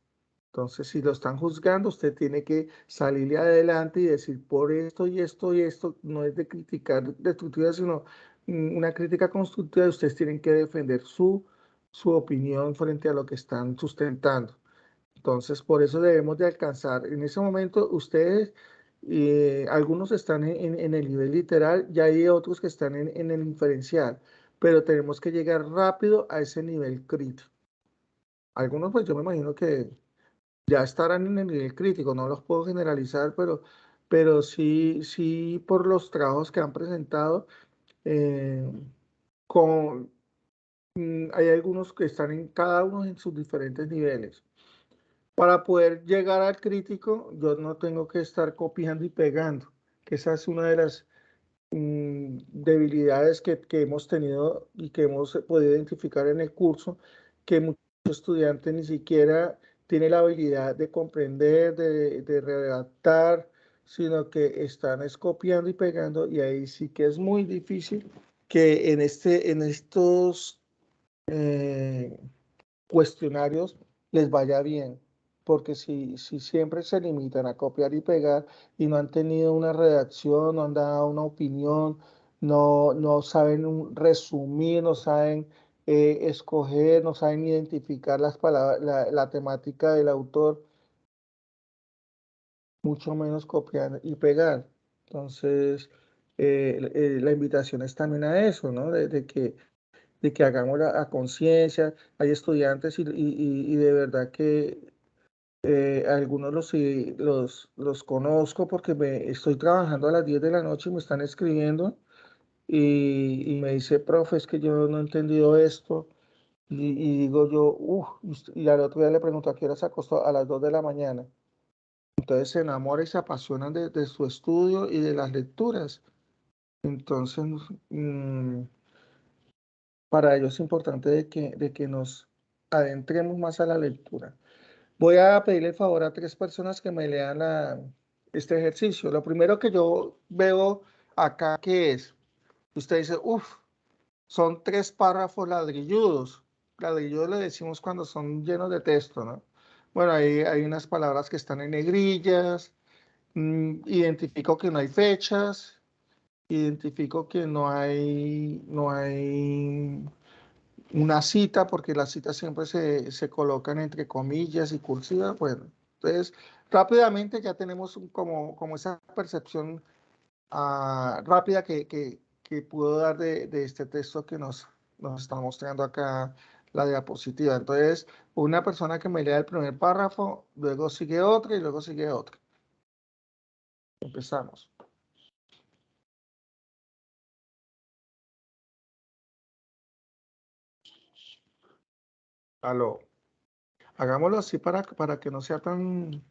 Entonces, si lo están juzgando, usted tiene que salirle adelante y decir por esto y esto y esto. No es de criticar destructiva, sino una crítica constructiva. Ustedes tienen que defender su opinión frente a lo que están sustentando. Entonces, por eso debemos de alcanzar. En ese momento, ustedes, algunos están en el nivel literal, ya hay otros que están en el inferencial. pero tenemos que llegar rápido a ese nivel crítico. Algunos, pues yo me imagino que ya estarán en el nivel crítico, no los puedo generalizar, pero sí por los trabajos que han presentado, eh, con, hay algunos que están en cada uno en sus diferentes niveles. Para poder llegar al crítico, yo no tengo que estar copiando y pegando, que esa es una de las debilidades que hemos tenido y que hemos podido identificar en el curso, que muchos estudiantes ni siquiera tienen la habilidad de comprender, de redactar, sino que están copiando y pegando, y ahí sí que es muy difícil que en estos cuestionarios les vaya bien, porque si siempre se limitan a copiar y pegar y no han tenido una redacción, no han dado una opinión, no saben resumir, no saben escoger, no saben identificar las palabras, la temática del autor, mucho menos copiar y pegar. Entonces, la invitación es también a eso, ¿no? De que hagamos a conciencia. Hay estudiantes y de verdad que algunos los conozco porque estoy trabajando a las 10 de la noche y me están escribiendo y me dice, profe, es que yo no he entendido esto. Y digo yo, y al otro día le pregunto a qué hora se acostó, a las 2 de la mañana. Entonces se enamoran y se apasionan de su estudio y de las lecturas. Entonces, mm, para ellos es importante de que nos adentremos más a la lectura. Voy a pedirle el favor a 3 personas que me lean este ejercicio. Lo primero que yo veo acá que es, usted dice, son 3 párrafos ladrilludos. Ladrilludos le decimos cuando son llenos de texto, ¿no? Bueno, ahí hay unas palabras que están en negrillas, identifico que no hay fechas, identifico que no hay una cita, porque las citas siempre se colocan entre comillas y cursivas. Bueno, entonces rápidamente ya tenemos como esa percepción rápida que puedo dar de este texto que nos está mostrando acá la diapositiva. Entonces, una persona que me lea el primer párrafo, luego sigue otra y luego sigue otra. Empezamos. Aló. Hagámoslo así para que no sea tan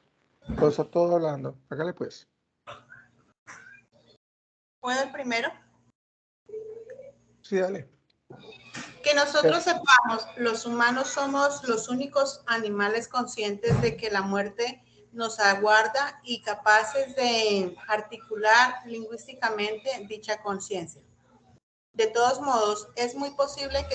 cosa todo hablando. Hágale pues. ¿Puedo el primero? Sí, dale. Que nosotros sepamos, los humanos somos los únicos animales conscientes de que la muerte nos aguarda y capaces de articular lingüísticamente dicha conciencia. De todos modos, es muy posible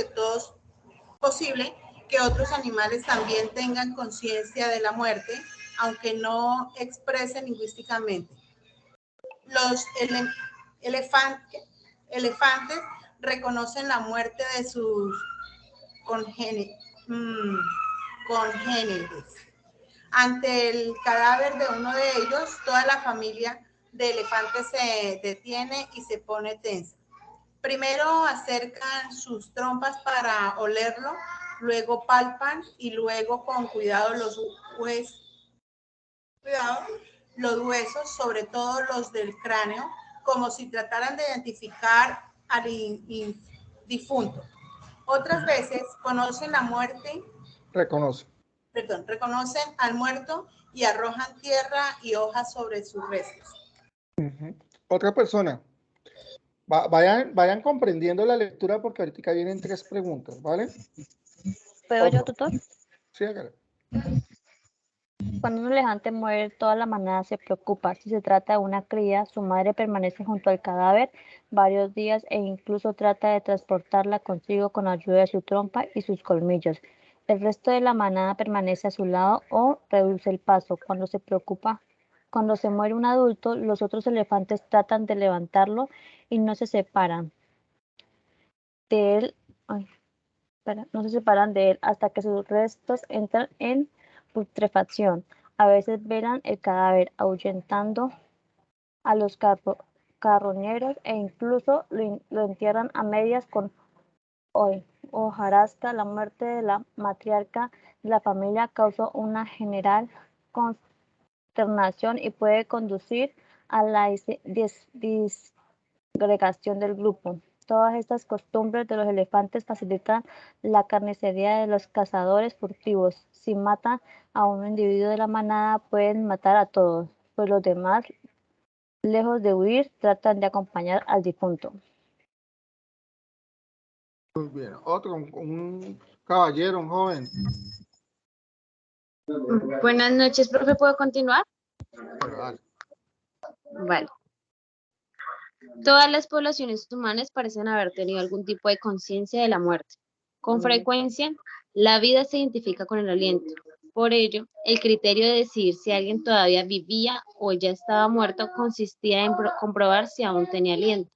que otros animales también tengan conciencia de la muerte, aunque no expresen lingüísticamente. Los elefantes reconocen la muerte de sus congéneres. Ante el cadáver de uno de ellos, toda la familia de elefantes se detiene y se pone tensa. Primero acercan sus trompas para olerlo, luego palpan y luego con cuidado los huesos, sobre todo los del cráneo, como si trataran de identificar al difunto. Otras veces reconocen al muerto y arrojan tierra y hojas sobre sus restos. Otra persona. Vayan comprendiendo la lectura porque ahorita vienen 3 preguntas, ¿vale? ¿Puedo yo, tutor? Sí, hágale. Cuando un elefante muere, toda la manada se preocupa. Si se trata de una cría, su madre permanece junto al cadáver varios días e incluso trata de transportarla consigo con ayuda de su trompa y sus colmillos. El resto de la manada permanece a su lado o reduce el paso. Cuando se muere un adulto, los otros elefantes tratan de levantarlo y no se separan de él. No se separan de él hasta que sus restos entran en putrefacción. A veces velan el cadáver ahuyentando a los carroñeros e incluso lo entierran a medias con Hoy, hojarasca, la muerte de la matriarca de la familia causó una general consternación y puede conducir a la disgregación del grupo. Todas estas costumbres de los elefantes facilitan la carnicería de los cazadores furtivos. Si matan a un individuo de la manada, pueden matar a todos, pues los demás, lejos de huir, tratan de acompañar al difunto. Muy bien. Otro, un caballero, un joven. Buenas noches, profe, ¿puedo continuar? Bueno, dale. Vale. Todas las poblaciones humanas parecen haber tenido algún tipo de conciencia de la muerte. Con frecuencia, la vida se identifica con el aliento. Por ello, el criterio de decidir si alguien todavía vivía o ya estaba muerto consistía en comprobar si aún tenía aliento,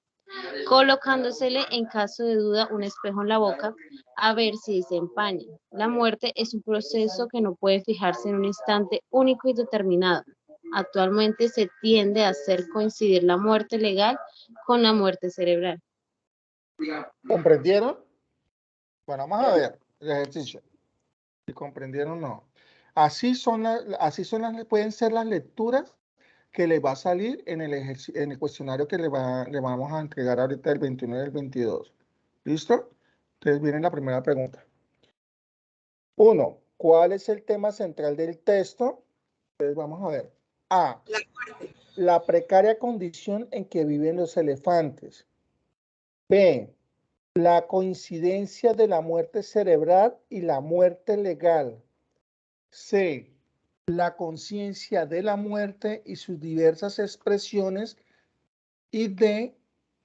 colocándosele en caso de duda un espejo en la boca a ver si se empaña. La muerte es un proceso que no puede fijarse en un instante único y determinado. Actualmente se tiende a hacer coincidir la muerte legal con la muerte cerebral. ¿Comprendieron? Bueno, vamos a ver el ejercicio. Si comprendieron o no. Así son pueden ser las lecturas que les va a salir en el cuestionario que le vamos a entregar ahorita el 21 y el 22. ¿Listo? Entonces viene la primera pregunta. 1. ¿Cuál es el tema central del texto? Entonces vamos a ver. A. La precaria condición en que viven los elefantes. B. La coincidencia de la muerte cerebral y la muerte legal. C. La conciencia de la muerte y sus diversas expresiones. Y D.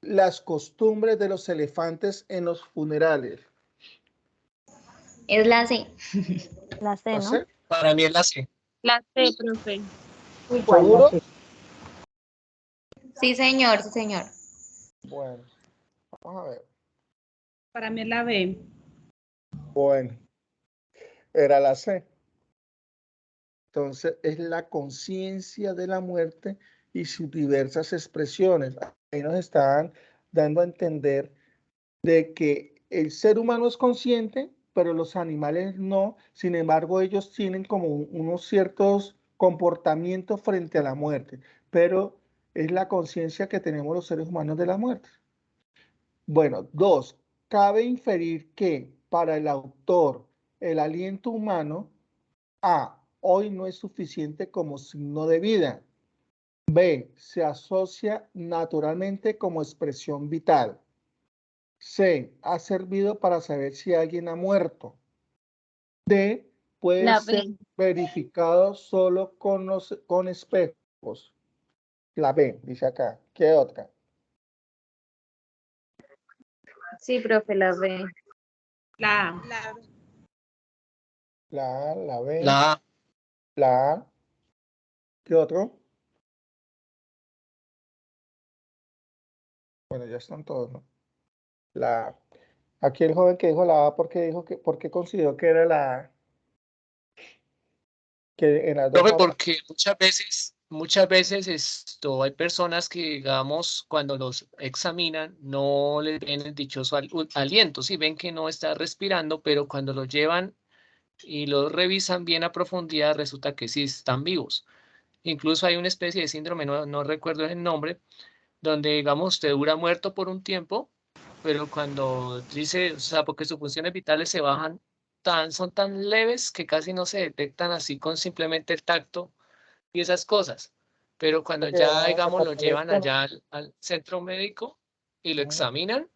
Las costumbres de los elefantes en los funerales. Es la C. La C, ¿La ¿no? C? Para mí es la C. La C, profe. Igual, ¿Seguro? no sé. Sí, señor, sí, señor. Bueno, vamos a ver. Para mí es la B. Bueno, era la C. Entonces, es la conciencia de la muerte y sus diversas expresiones. Ahí nos están dando a entender de que el ser humano es consciente, pero los animales no. Sin embargo, ellos tienen como unos ciertos comportamientos frente a la muerte, pero es la conciencia que tenemos los seres humanos de la muerte. Bueno, 2. Cabe inferir que para el autor el aliento humano, A, hoy no es suficiente como signo de vida. B, se asocia naturalmente como expresión vital. C, ha servido para saber si alguien ha muerto. D, puede La ser B. verificado solo con espejos. La B, dice acá. ¿Qué otra? Sí, profe, la B. La A. La A, la B, La A. la A. ¿Qué otro? Bueno, ya están todos, ¿no? La A. Aquí el joven que dijo la A, porque consideró que era la A. Que en las dos Profe, habla. porque muchas veces hay personas que, digamos, cuando los examinan, no les ven el dichoso aliento, sí ven que no está respirando, pero cuando lo llevan y lo revisan bien a profundidad, resulta que sí están vivos. Incluso hay una especie de síndrome, no recuerdo el nombre, donde, digamos, usted dura muerto por un tiempo, pero cuando dice, o sea, porque sus funciones vitales se bajan, son tan leves que casi no se detectan así con simplemente el tacto y esas cosas. Pero cuando Porque ya, llamaban la digamos, lo llevan catalepsia, ¿no? allá al centro médico y lo Ujú. examinan,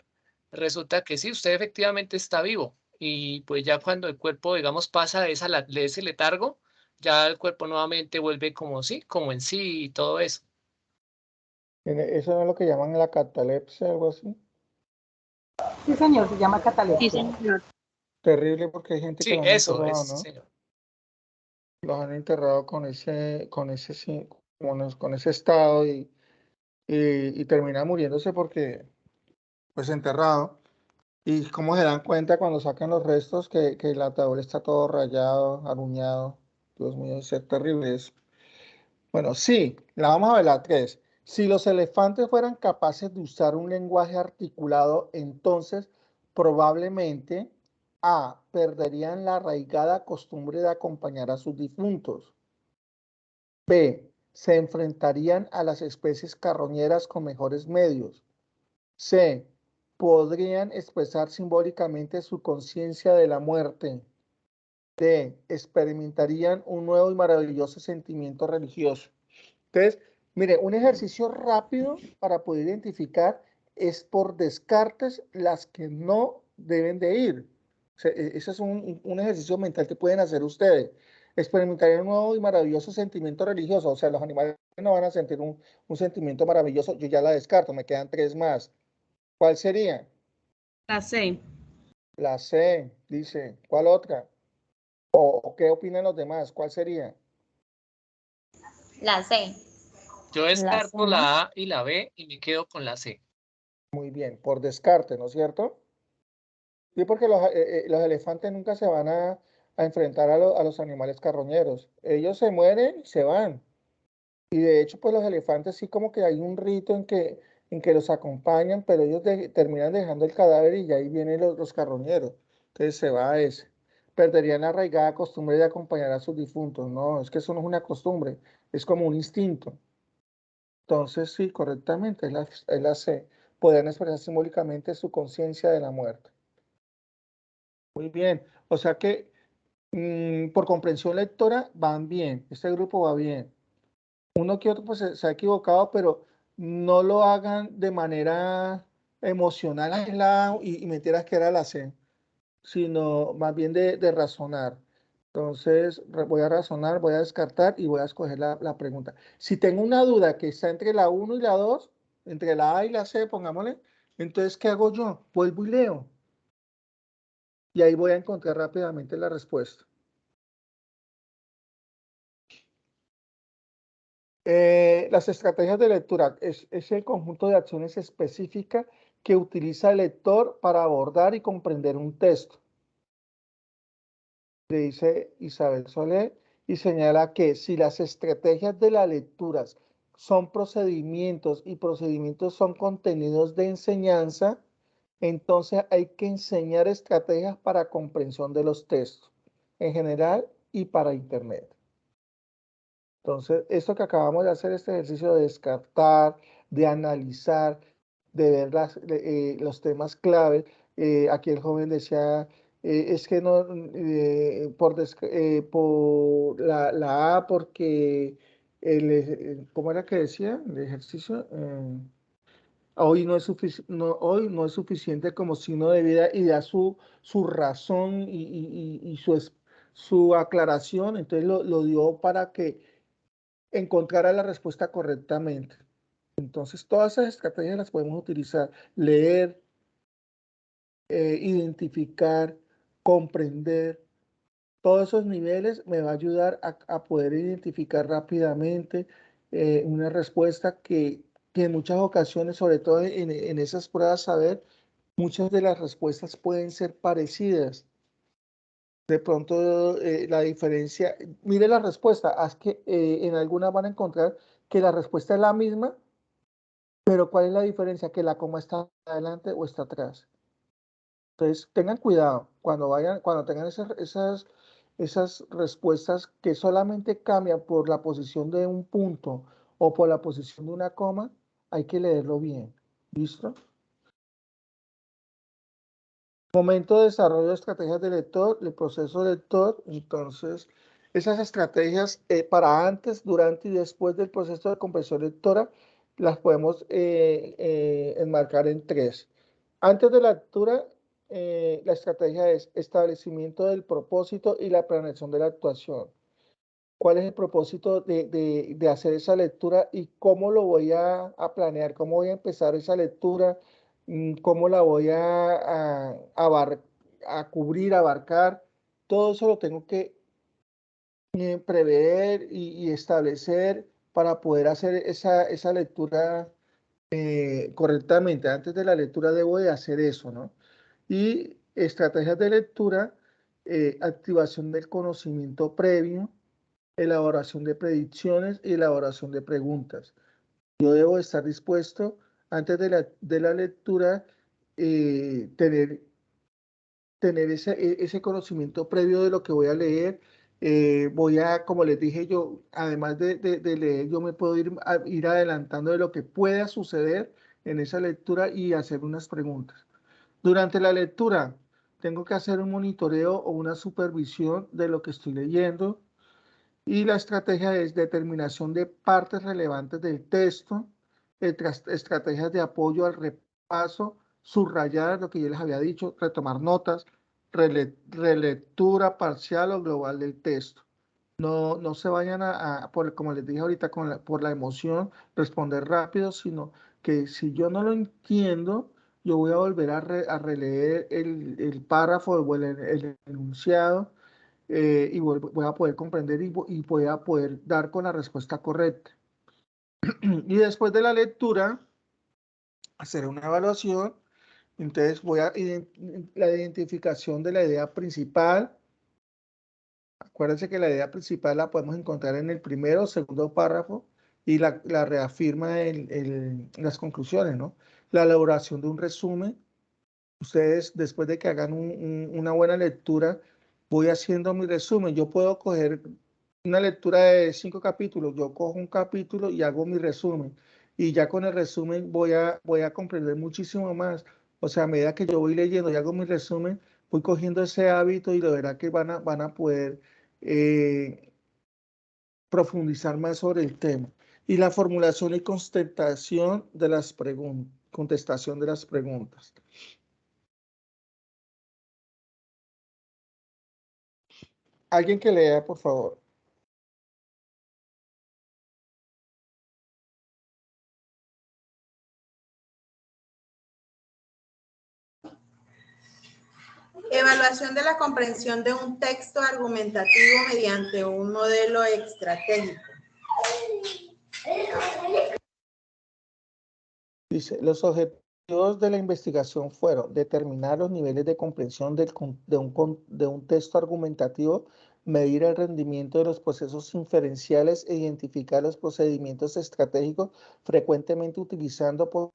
resulta que sí, usted efectivamente está vivo. Y pues ya cuando el cuerpo, digamos, pasa de ese letargo, ya el cuerpo nuevamente vuelve como sí, como en sí y todo eso. Eso no es lo que llaman la catalepsia, algo así. Sí, señor, se llama Sí, catalepsia. señor. Terrible porque hay gente que Sí, los han eso es, enterrado, sí, ¿no? señor. Los han enterrado con ese estado y termina muriéndose porque, pues, enterrado. Y cómo se dan cuenta cuando sacan los restos que el ataúd está todo rayado, aruñado. Dios mío, es terrible eso. Bueno, sí, la vamos a ver la 3. Si los elefantes fueran capaces de usar un lenguaje articulado, entonces Probablemente, A, perderían la arraigada costumbre de acompañar a sus difuntos. B, se enfrentarían a las especies carroñeras con mejores medios. C, podrían expresar simbólicamente su conciencia de la muerte. D, experimentarían un nuevo y maravilloso sentimiento religioso. Entonces, mire, un ejercicio rápido para poder identificar es por descartes las que no deben de ir. O sea, ese es un ejercicio mental que pueden hacer ustedes. Experimentarían un nuevo y maravilloso sentimiento religioso. O sea, los animales no van a sentir un sentimiento maravilloso. Yo ya la descarto, me quedan 3 más. ¿Cuál sería? La C. La C, dice. ¿Cuál otra? ¿O qué opinan los demás? ¿Cuál sería? La C. Yo descarto C, ¿no? la A y la B y me quedo con la C. Muy bien, por descarte, ¿no es cierto? Sí, porque los elefantes nunca se van a enfrentar a los animales carroñeros. Ellos se mueren y se van. Y de hecho, pues los elefantes sí como que hay un rito en que los acompañan, pero ellos terminan dejando el cadáver y ya ahí vienen los carroñeros. Entonces se va a ese. Perderían la arraigada costumbre de acompañar a sus difuntos. No, es que eso no es una costumbre, es como un instinto. Entonces sí, correctamente, es la C. Podrían expresar simbólicamente su conciencia de la muerte. Muy bien. O sea que por comprensión lectora van bien. Este grupo va bien. Uno que otro pues se ha equivocado, pero no lo hagan de manera emocional aislado y mentiras que era la C, sino más bien de razonar. Entonces voy a razonar, voy a descartar y voy a escoger la pregunta. Si tengo una duda que está entre la 1 y la 2, entre la A y la C, pongámosle, entonces ¿qué hago yo? Vuelvo y leo. Y ahí voy a encontrar rápidamente la respuesta. Las estrategias de lectura es el conjunto de acciones específicas que utiliza el lector para abordar y comprender un texto. Le dice Isabel Soler y señala que si las estrategias de las lecturas son procedimientos y procedimientos son contenidos de enseñanza, entonces hay que enseñar estrategias para comprensión de los textos en general y para Internet. Entonces, esto que acabamos de hacer, este ejercicio de descartar, de analizar, de ver los temas clave, aquí el joven decía, es que no, por la A, porque, ¿cómo era que decía el ejercicio? Hoy no es suficiente como signo de vida y da su razón y su aclaración, entonces lo dio para que encontrara la respuesta correctamente. Entonces, todas esas estrategias las podemos utilizar. Leer, identificar, comprender. Todos esos niveles me va a ayudar a poder identificar rápidamente una respuesta que en muchas ocasiones, sobre todo en esas pruebas, saber, muchas de las respuestas pueden ser parecidas. De pronto la diferencia, mire la respuesta, haz que en algunas van a encontrar que la respuesta es la misma, pero ¿cuál es la diferencia? Que la coma está adelante o está atrás. Entonces tengan cuidado cuando tengan esas respuestas que solamente cambian por la posición de un punto o por la posición de una coma, hay que leerlo bien. ¿Listo? Momento de desarrollo de estrategias de lector, el proceso lector. Entonces, esas estrategias para antes, durante y después del proceso de comprensión lectora las podemos enmarcar en 3. Antes de la lectura, la estrategia es establecimiento del propósito y la planeación de la actuación. ¿Cuál es el propósito de hacer esa lectura y cómo lo voy a planear? ¿Cómo voy a empezar esa lectura? ¿Cómo la voy a cubrir, abarcar? Todo eso lo tengo que prever y establecer para poder hacer esa lectura correctamente. Antes de la lectura debo de hacer eso, ¿no? Y estrategias de lectura, activación del conocimiento previo, elaboración de predicciones y elaboración de preguntas. Yo debo estar dispuesto antes de la lectura, tener tener ese conocimiento previo de lo que voy a leer. Voy a, como les dije yo, además de leer, yo me puedo ir adelantando de lo que pueda suceder en esa lectura y hacer unas preguntas. Durante la lectura, tengo que hacer un monitoreo o una supervisión de lo que estoy leyendo. Y la estrategia es determinación de partes relevantes del texto, estrategias de apoyo al repaso, subrayar lo que yo les había dicho, retomar notas, relectura parcial o global del texto. No se vayan como les dije ahorita, por la emoción, responder rápido, sino que si yo no lo entiendo, yo voy a volver a releer el párrafo o el enunciado, y voy a poder comprender y voy a poder dar con la respuesta correcta. Y después de la lectura, hacer una evaluación. Entonces voy a la identificación de la idea principal. Acuérdense que la idea principal la podemos encontrar en el primero o segundo párrafo y la reafirma en las conclusiones, ¿no? La elaboración de un resumen. Ustedes, después de que hagan una buena lectura, voy haciendo mi resumen. Yo puedo coger una lectura de 5 capítulos, yo cojo un capítulo y hago mi resumen. Y ya con el resumen voy a comprender muchísimo más. O sea, a medida que yo voy leyendo y hago mi resumen, voy cogiendo ese hábito y de verdad que van a poder profundizar más sobre el tema. Y la formulación y contestación de las preguntas. Alguien que lea, por favor. Evaluación de la comprensión de un texto argumentativo mediante un modelo estratégico. Dice, los objetivos de la investigación fueron determinar los niveles de comprensión de un texto argumentativo, medir el rendimiento de los procesos inferenciales e identificar los procedimientos estratégicos frecuentemente utilizados por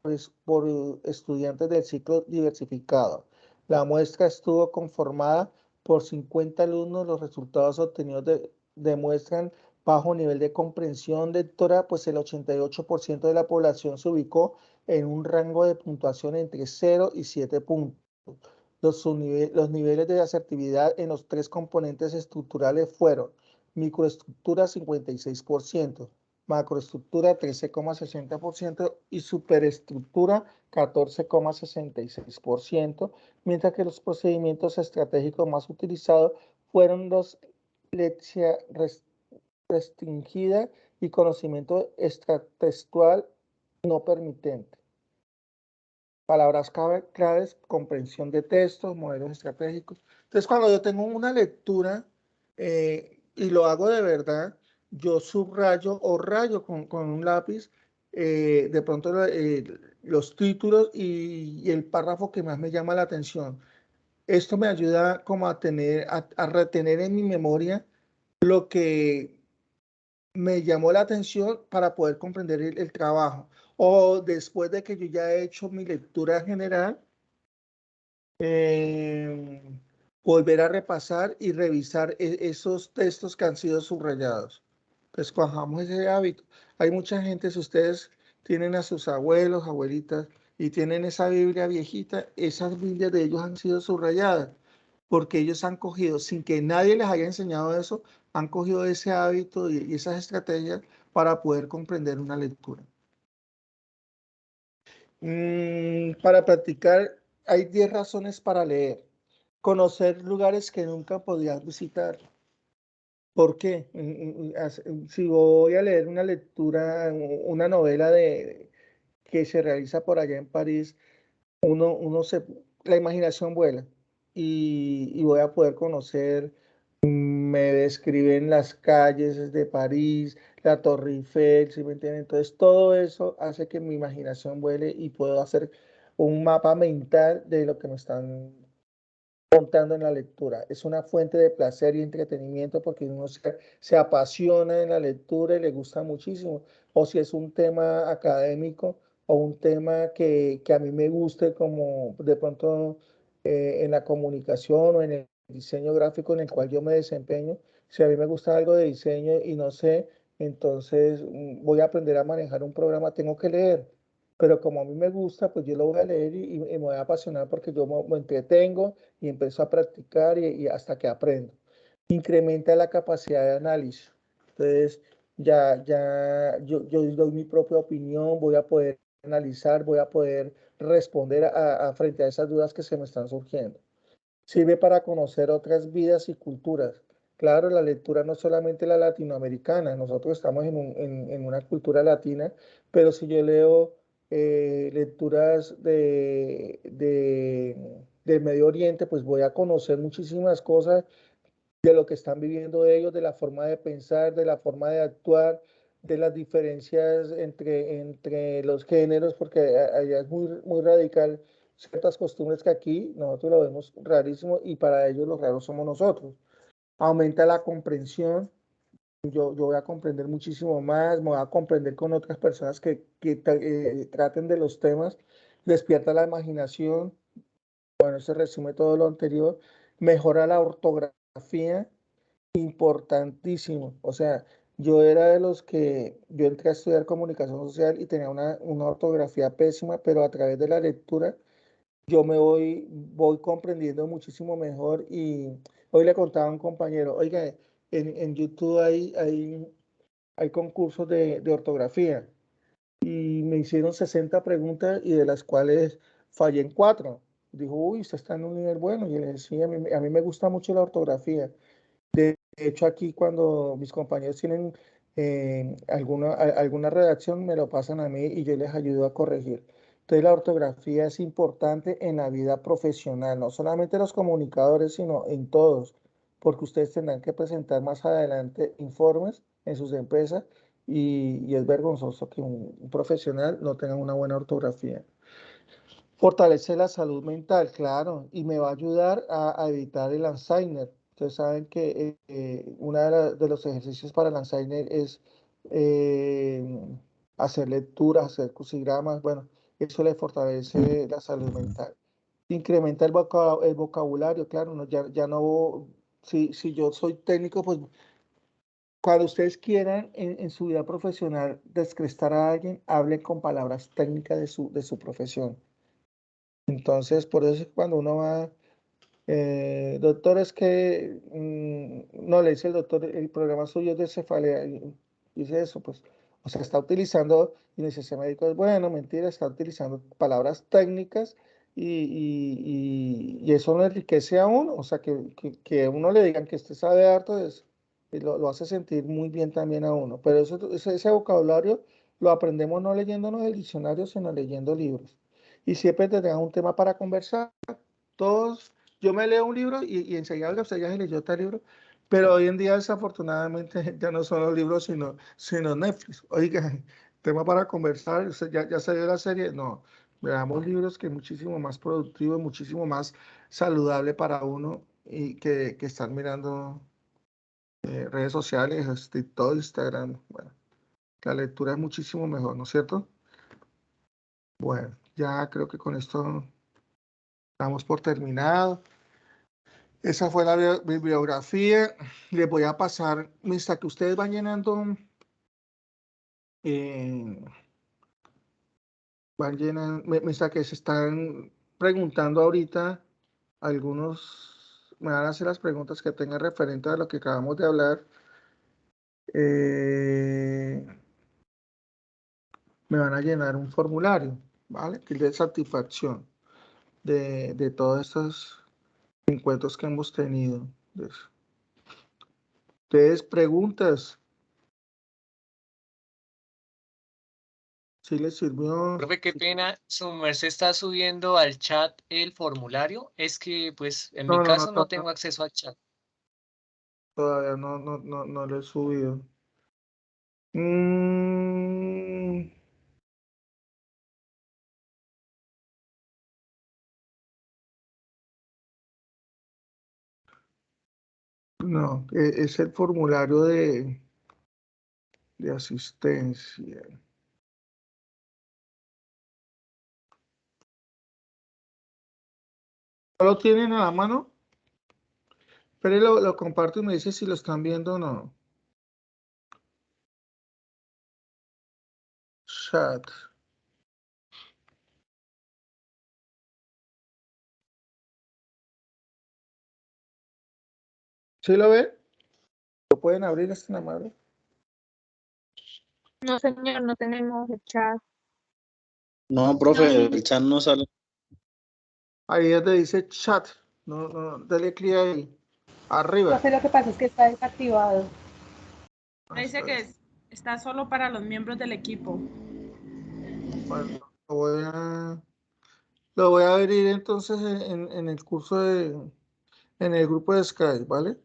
estudiantes del ciclo diversificado. La muestra estuvo conformada por 50 alumnos. Los resultados obtenidos demuestran bajo nivel de comprensión lectora, pues el 88% de la población se ubicó en un rango de puntuación entre 0 y 7 puntos. Los niveles de asertividad en los 3 componentes estructurales fueron microestructura 56%, macroestructura 13,60% y superestructura 14,66%, mientras que los procedimientos estratégicos más utilizados fueron los lectura restringida y conocimiento extratextual no permitente. Palabras claves, comprensión de textos, modelos estratégicos. Entonces, cuando yo tengo una lectura y lo hago de verdad, yo subrayo o rayo con un lápiz de pronto los títulos y el párrafo que más me llama la atención. Esto me ayuda como a retener en mi memoria lo que me llamó la atención para poder comprender el trabajo. O después de que yo ya he hecho mi lectura general, volver a repasar y revisar esos textos que han sido subrayados. Pues cojamos ese hábito. Hay mucha gente, si ustedes tienen a sus abuelos, abuelitas, y tienen esa Biblia viejita, esas Biblias de ellos han sido subrayadas, porque ellos han cogido, sin que nadie les haya enseñado eso, han cogido ese hábito y esas estrategias para poder comprender una lectura. Para practicar, hay 10 razones para leer. Conocer lugares que nunca podías visitar. ¿Por qué? Si voy a leer una lectura, una novela que se realiza por allá en París, la imaginación vuela y voy a poder conocer. Me describen las calles de París, la Torre Eiffel, ¿sí me entienden? Entonces, todo eso hace que mi imaginación vuele y puedo hacer un mapa mental de lo que me están contando en la lectura. Es una fuente de placer y entretenimiento porque uno se apasiona en la lectura y le gusta muchísimo. O si es un tema académico o un tema que a mí me guste, como de pronto en la comunicación o en el diseño gráfico en el cual yo me desempeño. Si a mí me gusta algo de diseño y no sé, entonces voy a aprender a manejar un programa, tengo que leer. Pero como a mí me gusta, pues yo lo voy a leer y me voy a apasionar porque yo me entretengo y empiezo a practicar y hasta que aprendo. Incrementa la capacidad de análisis. Entonces, yo doy mi propia opinión, voy a poder analizar, voy a poder responder frente a esas dudas que se me están surgiendo. Sirve para conocer otras vidas y culturas. Claro, la lectura no solamente la latinoamericana, nosotros estamos en una cultura latina, pero si yo leo lecturas del Medio Oriente, pues voy a conocer muchísimas cosas de lo que están viviendo ellos, de la forma de pensar, de la forma de actuar, de las diferencias entre los géneros, porque allá es muy radical ciertas costumbres que aquí nosotros lo vemos rarísimo y para ellos los raros somos nosotros. Aumenta la comprensión, yo voy a comprender muchísimo más, me voy a comprender con otras personas que traten de los temas, despierta la imaginación, bueno, eso resume todo lo anterior, mejora la ortografía, importantísimo. O sea, yo era de los que yo entré a estudiar comunicación social y tenía una ortografía pésima, pero a través de la lectura yo voy comprendiendo muchísimo mejor. Y hoy le contaba a un compañero, oiga, en YouTube hay concursos de ortografía y me hicieron 60 preguntas y de las cuales fallé en 4. Dijo, uy, usted está en un nivel bueno. Y le decía, a mí me gusta mucho la ortografía. De hecho, aquí cuando mis compañeros tienen alguna redacción, me lo pasan a mí y yo les ayudo a corregir. Entonces, la ortografía es importante en la vida profesional, no solamente los comunicadores, sino en todos, porque ustedes tendrán que presentar más adelante informes en sus empresas y es vergonzoso que un profesional no tenga una buena ortografía. Fortalece la salud mental, claro, y me va a ayudar a evitar el Alzheimer. Ustedes saben que uno de los ejercicios para el Alzheimer es eh, hacer lecturas, hacer crucigramas. Bueno, eso le fortalece la salud mental. Incrementa el vocabulario, claro, ya no, si yo soy técnico, pues cuando ustedes quieran en su vida profesional descrestar a alguien, hablen con palabras técnicas de su profesión. Entonces, por eso es cuando uno va, doctor, es que, no, le dice el doctor, el programa suyo es de cefalea, y dice eso, pues, o sea, está utilizando, y me dice ese médico, es bueno, mentira, está utilizando palabras técnicas y eso lo enriquece a uno, o sea, que a uno le digan que usted sabe harto de eso, y lo hace sentir muy bien también a uno, pero ese vocabulario lo aprendemos no leyéndonos el diccionario, sino leyendo libros. Y siempre tendrán un tema para conversar. Todos, yo me leo un libro y enseguida, oiga, usted ya se leyó tal libro, pero hoy en día desafortunadamente ya no son los libros, sino Netflix. Oiga, tema para conversar, usted ya se vio la serie, no, veamos libros que es muchísimo más productivo, muchísimo más saludable para uno y que estar mirando redes sociales, TikTok, Instagram. Bueno, la lectura es muchísimo mejor, ¿no es cierto? Bueno, ya creo que con esto damos por terminado. Esa fue la bibliografía. Les voy a pasar, mientras que ustedes van llenando, eh, mientras que se están preguntando ahorita, algunos me van a hacer las preguntas que tengan referente a lo que acabamos de hablar. eh, Me van a llenar un formulario, ¿vale? Que es de satisfacción de todos estos encuentros que hemos tenido. Ustedes preguntas, si les sirvió. Profe, qué pena, su merced está subiendo al chat el formulario. Es que, pues, en mi No, caso no tengo acceso al chat. todavía no lo he subido. Mm, no, es el formulario de asistencia. ¿No lo tienen a la mano? Pero lo comparto y me dice si lo están viendo o no. Chat. ¿Sí lo ven? ¿Lo pueden abrir esta amable? No, señor, no tenemos el chat. No, profe, el chat no sale. Ahí es donde dice chat. No, dale clic ahí. Arriba. Profe, lo que pasa es que está desactivado. Dice que está solo para los miembros del equipo. Bueno, lo voy a abrir entonces en el curso en el grupo de Skype, ¿vale?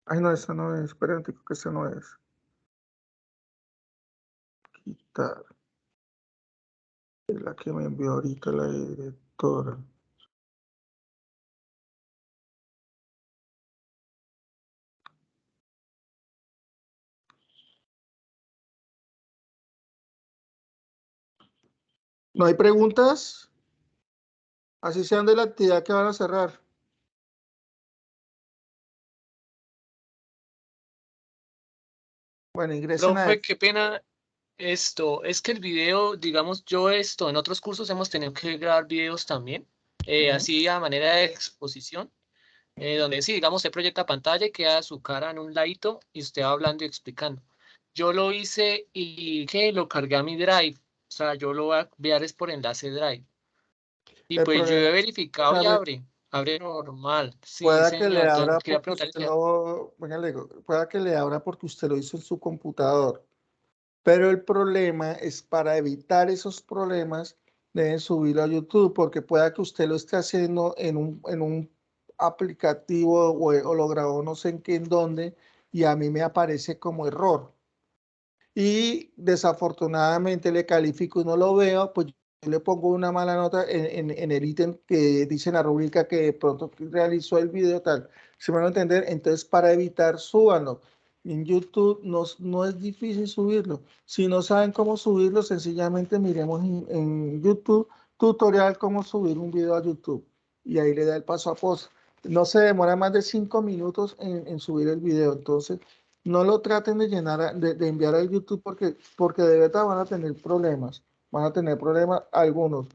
Ay, no, esa no es. Espérate, creo que esa no es. Quitar. Es la que me envió ahorita la directora. ¿No hay preguntas? Así sean de la actividad que van a cerrar. Bueno, ingresen a Profe, qué pena es que el video, digamos, en otros cursos hemos tenido que grabar videos también, así a manera de exposición, donde sí, digamos, se proyecta pantalla y queda su cara en un ladito y usted va hablando y explicando. Yo lo hice y que lo cargué a mi Drive, o sea, yo lo voy a enviar es por enlace Drive. Y El pues yo he problema es verificado y abre normal. Sí, pueda que le señor, yo abra quería porque preguntarle. usted lo, venga, le digo, pueda que le abra porque usted lo hizo en su computador. Pero el problema es para evitar esos problemas, deben subirlo a YouTube, porque pueda que usted lo esté haciendo en un aplicativo o lo grabó no sé en qué, en dónde, y a mí me aparece como error. Y desafortunadamente le califico y no lo veo, pues yo le pongo una mala nota en el ítem que dice en la rúbrica que de pronto realizó el video tal. ¿Se me van a entender? Entonces, para evitar, súbanlo. En YouTube no es difícil subirlo. Si no saben cómo subirlo, sencillamente miremos en YouTube tutorial cómo subir un video a YouTube. Y ahí le da el paso a paso. No se demora más de 5 minutos en subir el video. Entonces, no lo traten de llenar, de enviar al YouTube porque de verdad van a tener problemas. Van a tener problemas algunos,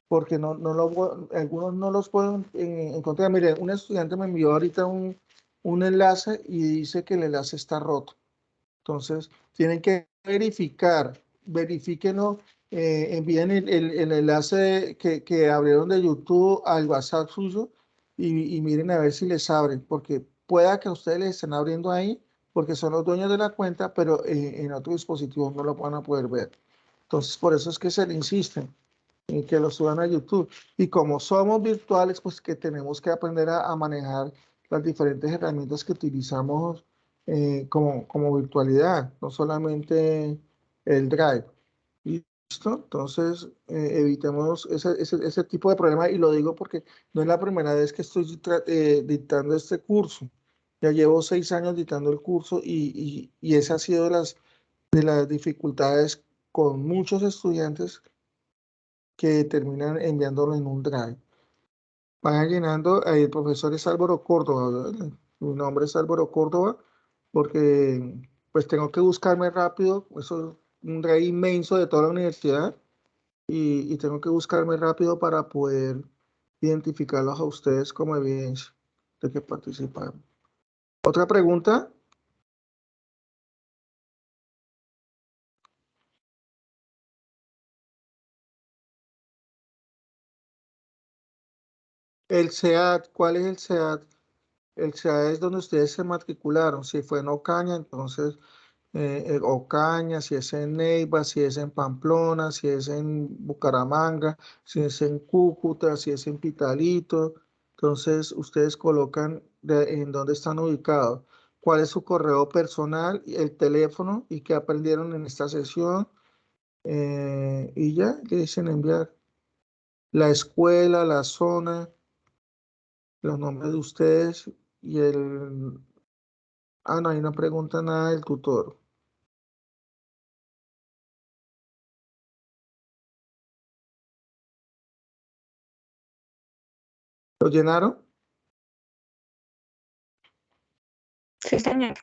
porque algunos no los pueden encontrar. Mire, un estudiante me envió ahorita un enlace y dice que el enlace está roto. Entonces, tienen que verifíquenlo, envíen el enlace que abrieron de YouTube al WhatsApp suyo y miren a ver si les abren, porque pueda que a ustedes les estén abriendo ahí, porque son los dueños de la cuenta, pero en otro dispositivo no lo van a poder ver. Entonces, por eso es que se le insisten en que lo suban a YouTube. Y como somos virtuales, pues que tenemos que aprender a manejar las diferentes herramientas que utilizamos como virtualidad, no solamente el Drive. ¿Listo? Entonces, evitemos ese tipo de problemas y lo digo porque no es la primera vez que estoy dictando este curso. Ya llevo 6 años dictando el curso y esa ha sido de las dificultades con muchos estudiantes que terminan enviándolo en un Drive. Vayan llenando, el profesor es Álvaro Córdoba, ¿verdad? Mi nombre es Álvaro Córdoba, porque pues tengo que buscarme rápido, eso es un Drive inmenso de toda la universidad, y tengo que buscarme rápido para poder identificarlos a ustedes como evidencia de que participaron. ¿Otra pregunta? El SEAD, ¿cuál es el SEAD? El SEAD es donde ustedes se matricularon. Si fue en Ocaña, entonces Ocaña, si es en Neiva, si es en Pamplona, si es en Bucaramanga, si es en Cúcuta, si es en Pitalito. Entonces, ustedes colocan en dónde están ubicados, cuál es su correo personal, el teléfono y qué aprendieron en esta sesión. Y ya le dicen enviar la escuela, la zona, los nombres de ustedes y el... Ah, no, ahí no pregunta nada del tutor. ¿Lo llenaron? Sí, señor.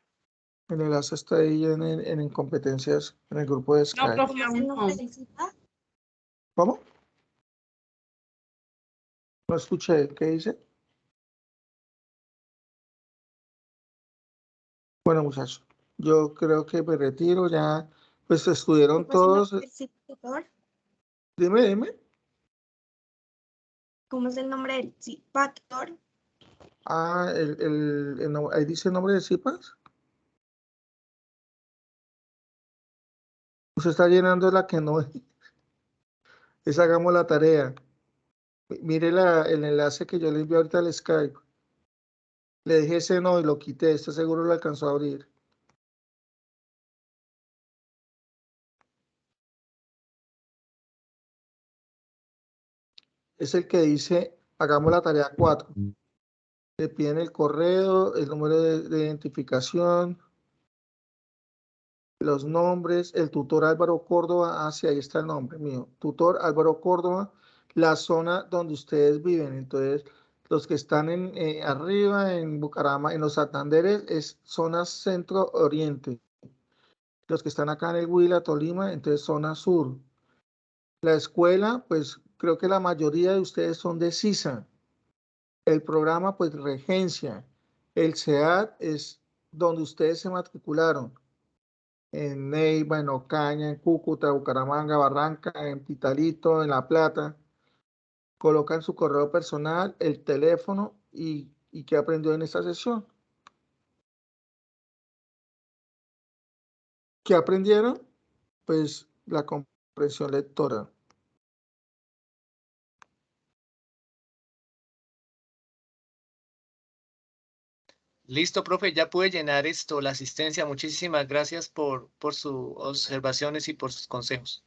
El enlace está ahí en competencias, en el grupo de No, Skype. profe, aún no. ¿Cómo? No escuché, ¿qué dice? Bueno, muchachos, yo creo que me retiro ya, pues estuvieron todos. Dime. ¿Cómo es el nombre del CIPA, tutor? Ah, ahí dice el nombre de CIPAS. Usted está llenando la que no es, hagamos la tarea. Mire el enlace que yo le envié ahorita al Skype. Le dije ese no y lo quité, este seguro lo alcanzó a abrir. Es el que dice, hagamos la tarea 4. Le piden el correo, el número de identificación, los nombres, el tutor Álvaro Córdoba, sí, ahí está el nombre mío, tutor Álvaro Córdoba, la zona donde ustedes viven. Entonces, los que están arriba, en Bucaramanga, en los Santanderes, es zona centro-oriente. Los que están acá en el Huila, Tolima, entonces zona sur. La escuela, pues creo que la mayoría de ustedes son de CISA. El programa, pues Regencia. El SEAD es donde ustedes se matricularon. En Neiva, en Ocaña, en Cúcuta, Bucaramanga, Barranca, en Pitalito, en La Plata. Colocan su correo personal, el teléfono y qué aprendió en esta sesión. ¿Qué aprendieron? Pues la comprensión lectora. Listo, profe, ya pude llenar la asistencia. Muchísimas gracias por sus observaciones y por sus consejos.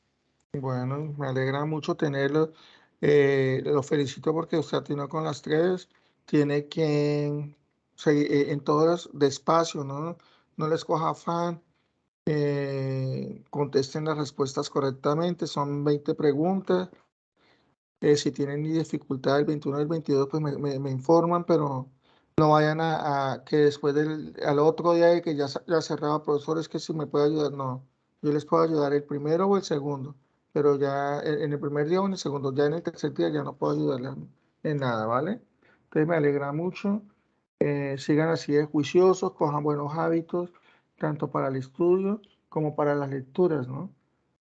Bueno, me alegra mucho tenerlo. Lo felicito porque usted atinó con las 3. Tiene que seguir en todas despacio, ¿no? No les coja afán. Contesten las respuestas correctamente. Son 20 preguntas. Si tienen dificultad el 21 y el 22, pues me informan, pero no vayan a que después al otro día de que ya cerraba, profesor, es que si me puede ayudar, no. Yo les puedo ayudar el primero o el segundo, pero ya en el primer día o en el segundo, ya en el tercer día ya no puedo ayudarles en nada, ¿vale? Entonces me alegra mucho. Sigan así de juiciosos, cojan buenos hábitos, tanto para el estudio como para las lecturas, ¿no?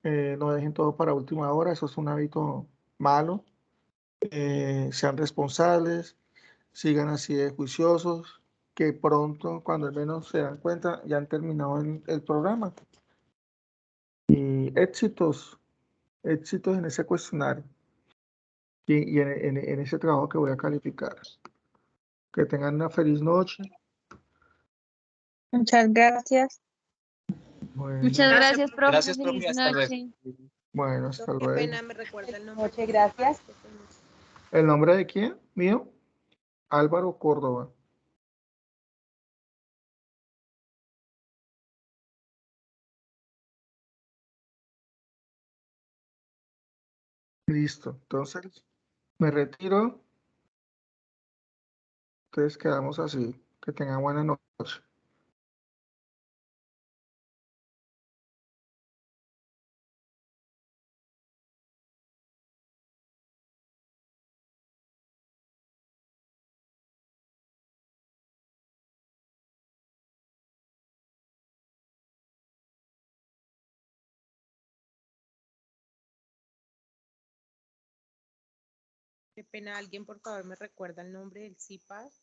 No dejen todo para última hora, eso es un hábito malo. Sean responsables, sigan así de juiciosos, que pronto, cuando al menos se dan cuenta, ya han terminado el programa. Y éxitos en ese cuestionario y en ese trabajo que voy a calificar. Que tengan una feliz noche. Muchas gracias. Bueno, Muchas gracias, profe. Gracias, profe. Feliz Hasta luego. noche. bueno, hasta Qué luego. pena, me recuerda el nombre. Noche, gracias. ¿El nombre de quién? ¿Mío? Álvaro Córdoba. Listo. Entonces, me retiro. Entonces quedamos así. Que tengan buena noche. Qué pena, alguien por favor me recuerda el nombre del CIPAS.